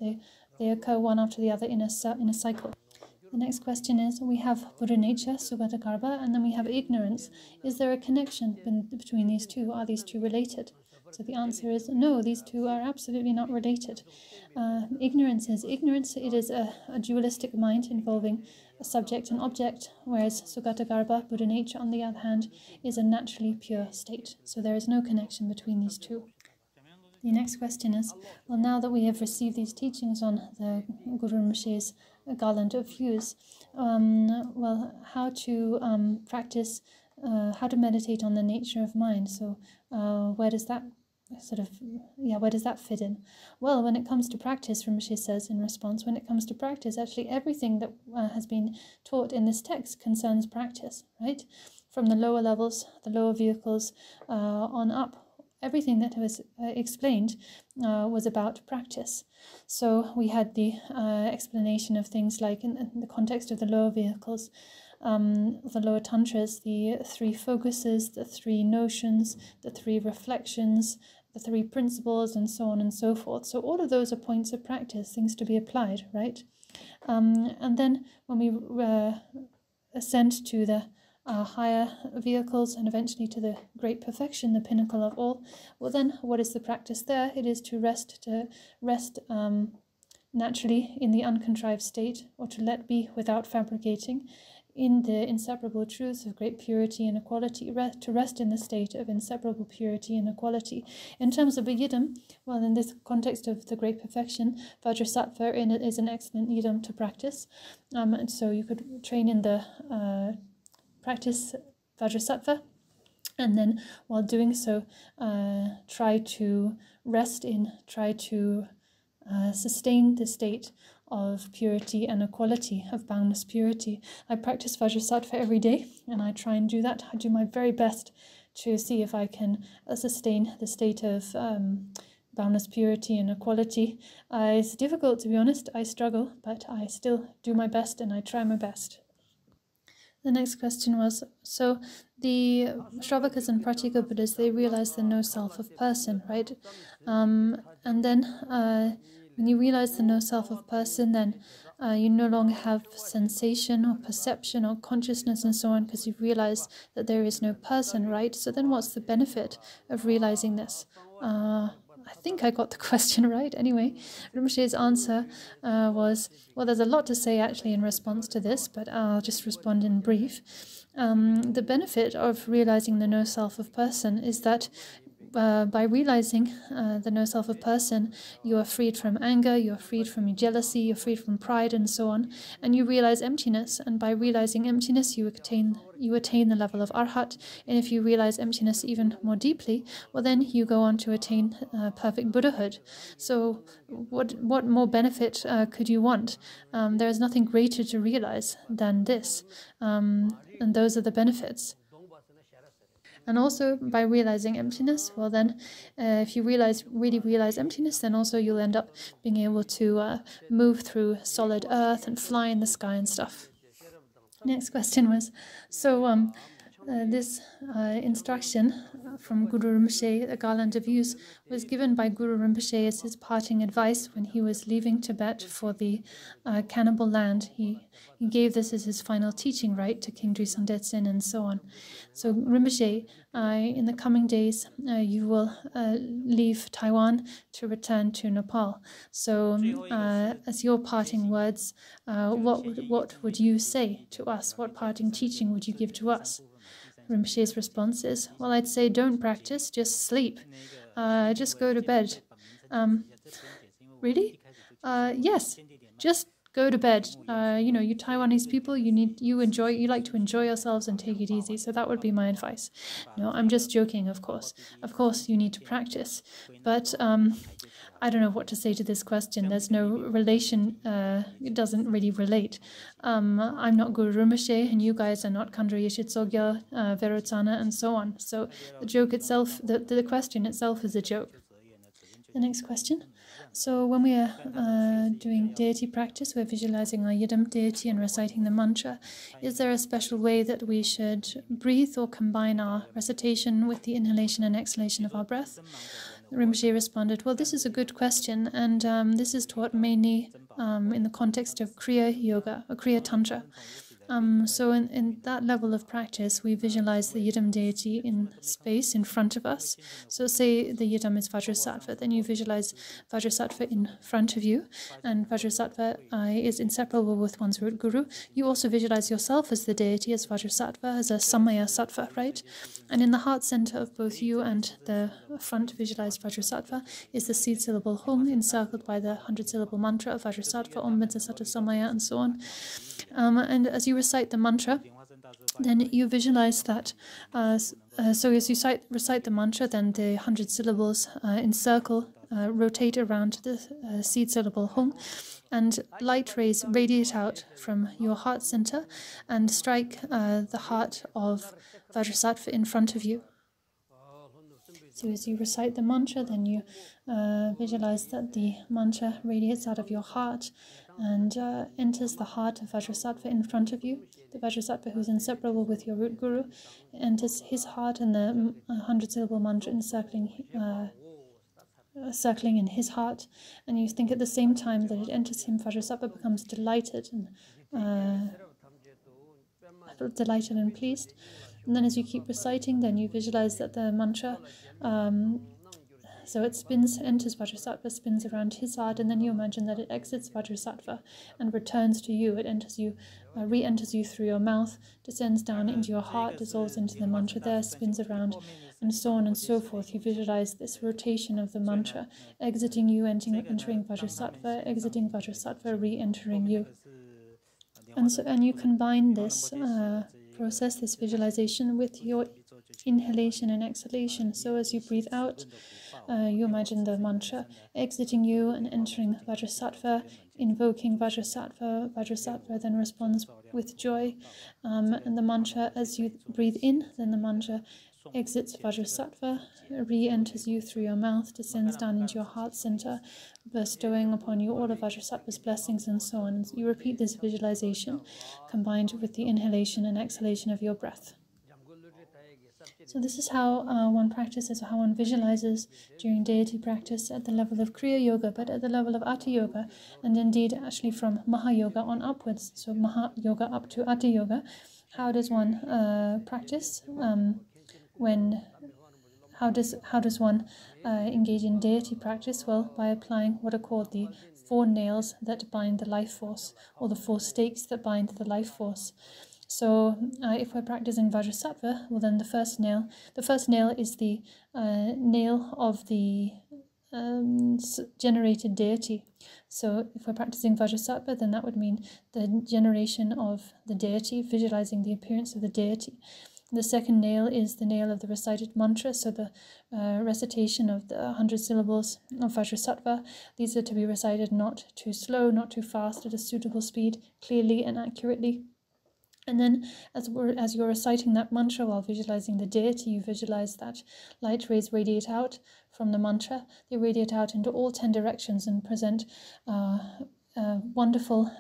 They occur one after the other in a cycle. The next question is, we have Buddha nature, Subhadagarbha, and then we have ignorance. Is there a connection between these two? Are these two related? So the answer is no, these two are absolutely not related. Ignorance is ignorance. It is a dualistic mind involving a subject and object, whereas Sugatagarbha, Buddha nature, on the other hand, is a naturally pure state. So there is no connection between these two. The next question is, well, now that we have received these teachings on the Guru Rinpoche's Garland of views, well, how to practice, how to meditate on the nature of mind. So where does that where does that fit in? Well, when it comes to practice, Rinpoche says in response, when it comes to practice, actually everything that has been taught in this text concerns practice, right? From the lower levels, the lower vehicles on up. Everything that was explained was about practice. So we had the explanation of things like in the context of the lower vehicles, the lower tantras, the three focuses, the three notions, the three reflections, the three principles, and so on and so forth. So all of those are points of practice, things to be applied, right? And then when we ascend to the higher vehicles and eventually to the great perfection, the pinnacle of all, well then what is the practice there? It is to rest naturally in the uncontrived state, or to let be without fabricating, in the inseparable truths of great purity and equality, to rest in the state of inseparable purity and equality. In terms of a yidam, well, in this context of the great perfection, Vajrasattva is an excellent yidam to practice. And so you could train in the practice Vajrasattva, and then while doing so, try to rest in, try to sustain the state of purity and equality, of boundless purity. I practice Vajrasattva every day, and I try and do that. I do my very best to see if I can sustain the state of boundless purity and equality. It's difficult, to be honest. I struggle, but I still do my best, and I try my best. The next question was, so the Shravakas and Pratyeka Buddhas, they realize the no self of person, right? And then when you realize the no self of person, then you no longer have sensation or perception or consciousness and so on, because you've realized that there is no person, right? So then what's the benefit of realizing this? I think I got the question right. Anyway, Rinpoche's answer was, well, there's a lot to say actually in response to this, but I'll just respond in brief. The benefit of realizing the no self of person is that by realizing the no self of person, you are freed from anger, you are freed from jealousy, you're freed from pride, and so on, and you realize emptiness. And by realizing emptiness, you attain the level of arhat. And if you realize emptiness even more deeply, well, then you go on to attain perfect Buddhahood. So, what more benefit could you want? There is nothing greater to realize than this, and those are the benefits. And also, by realizing emptiness, well then, if you really realize emptiness, then also you'll end up being able to move through solid earth and fly in the sky and stuff. Next question was, so this instruction from Guru Rinpoche, the Garland of views, was given by Guru Rinpoche as his parting advice when he was leaving Tibet for the cannibal land. He gave this as his final teaching, right, to King Drisang Detsen and so on. So Rinpoche, in the coming days, you will leave Taiwan to return to Nepal. So as your parting words, what would you say to us? What parting teaching would you give to us? Rinpoche's response is, well, I'd say don't practice, just sleep. Just go to bed. Really? Yes, just go to bed. You Taiwanese people, you like to enjoy yourselves and take it easy. So that would be my advice. No, I'm just joking, of course. Of course, you need to practice. But I don't know what to say to this question. There's no relation. It doesn't really relate. I'm not Guru Rinpoche, and you guys are not Khandra Yeshe Tsogya, Verotsana, and so on. So the joke itself, the question itself is a joke. The next question. So when we are doing deity practice, we're visualizing our yidam deity and reciting the mantra. Is there a special way that we should breathe or combine our recitation with the inhalation and exhalation of our breath? Rinpoche responded, well, this is a good question, and this is taught mainly in the context of Kriya Yoga, or Kriya Tantra. So in that level of practice, we visualize the Yidam deity in space in front of us. So say the Yidam is Vajrasattva, then you visualize Vajrasattva in front of you, and Vajrasattva is inseparable with one's root guru. You also visualize yourself as the deity, as Vajrasattva, as a Samaya Sattva, right? And in the heart center of both you and the front visualized Vajrasattva is the seed syllable Hung, encircled by the 100-syllable mantra of Vajrasattva, Om Metta Sattva Samaya, and so on. And as you recite the mantra, then you visualize that. So as you recite the mantra, then the 100 syllables encircle, rotate around the seed syllable Hung, and light rays radiate out from your heart center and strike the heart of Vajrasattva in front of you. So as you recite the mantra, then you visualize that the mantra radiates out of your heart and enters the heart of Vajrasattva in front of you. The Vajrasattva, who is inseparable with your root guru, enters his heart, and the 100-syllable mantra circling in his heart. And you think at the same time that it enters him, Vajrasattva becomes delighted and pleased. And then as you keep reciting, then you visualize that the mantra, so it enters Vajrasattva, spins around his heart, and then you imagine that it exits Vajrasattva and returns to you. It enters you, re-enters you through your mouth, descends down into your heart, dissolves into the mantra there, spins around, and so on and so forth. You visualize this rotation of the mantra, exiting you, entering Vajrasattva, exiting Vajrasattva, re-entering you. And you combine this process, this visualization, with your inhalation and exhalation. So as you breathe out, you imagine the mantra exiting you and entering Vajrasattva, invoking Vajrasattva. Vajrasattva then responds with joy. And the mantra, as you breathe in, then the mantra exits Vajrasattva, re-enters you through your mouth, descends down into your heart center, bestowing upon you all of Vajrasattva's blessings, and so on. And you repeat this visualization combined with the inhalation and exhalation of your breath. So this is how one practices, how one visualizes during deity practice at the level of Kriya Yoga, but at the level of Atta Yoga, and indeed actually from Maha Yoga on upwards, so Maha Yoga up to Atta Yoga. How does one practice? How does one engage in deity practice? Well, by applying what are called the 4 nails that bind the life force, or the 4 stakes that bind the life force. So if we're practicing Vajrasattva, well then the first nail is the nail of the generated deity. So if we're practicing Vajrasattva, then that would mean the generation of the deity, visualizing the appearance of the deity. The second nail is the nail of the recited mantra, so the recitation of the 100 syllables of Vajrasattva. These are to be recited not too slow, not too fast, at a suitable speed, clearly and accurately. And then as you're reciting that mantra while visualizing the deity, you visualize that light rays radiate out from the mantra. They radiate out into all 10 directions and present a wonderful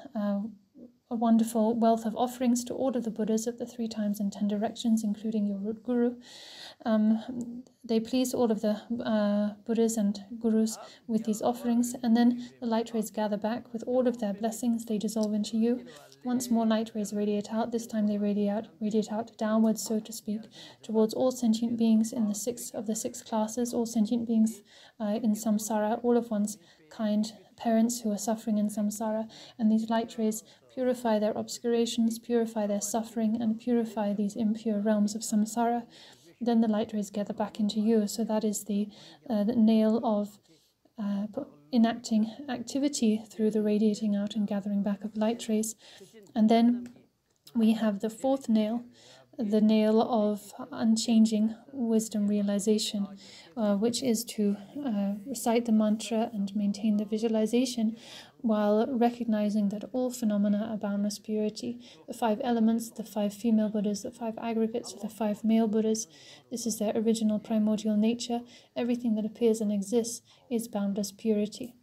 wealth of offerings to all of the Buddhas of the 3 times and 10 directions, including your root guru. They please all of the Buddhas and Gurus with these offerings, and then the light rays gather back with all of their blessings. They dissolve into you. Once more light rays radiate out. This time they radiate out downwards, so to speak, towards all sentient beings in the 6 of the 6 classes, all sentient beings in samsara, all of one's kind parents who are suffering in samsara, and these light rays purify their obscurations, purify their suffering, and purify these impure realms of samsara. Then the light rays gather back into you. So that is the nail of enacting activity through the radiating out and gathering back of light rays. And then we have the 4th nail, the nail of unchanging wisdom realization, which is to recite the mantra and maintain the visualization while recognizing that all phenomena are boundless purity. The 5 elements, the 5 female Buddhas, the 5 aggregates, the 5 male Buddhas, this is their original primordial nature. Everything that appears and exists is boundless purity.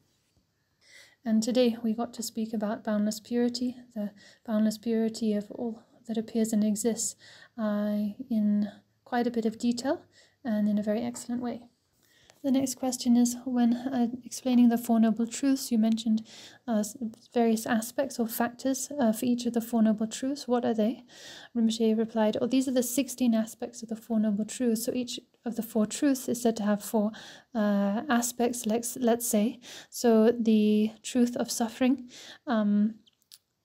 And today we got to speak about boundless purity, the boundless purity of all that appears and exists in quite a bit of detail and in a very excellent way. The next question is, when explaining the Four Noble Truths, you mentioned various aspects or factors for each of the Four Noble Truths. What are they? Rinpoche replied, oh, these are the 16 aspects of the Four Noble Truths. So each of the four truths is said to have four aspects, let's say. So the truth of suffering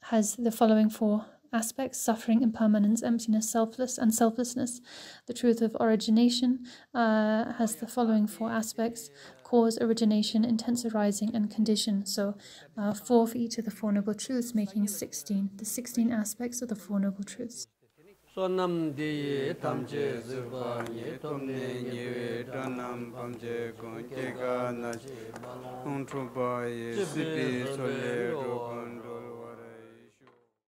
has the following four aspects: suffering, impermanence, emptiness, selflessness. The truth of origination has the following four aspects: cause, origination, intense arising, and condition. So four for each of the Four Noble Truths, making 16. The 16 aspects of the Four Noble Truths. Sonam di tamche zirpa nye tomne nyewe tanam pamche kon keka nashi Ongtrupa ye sipi sole rokondo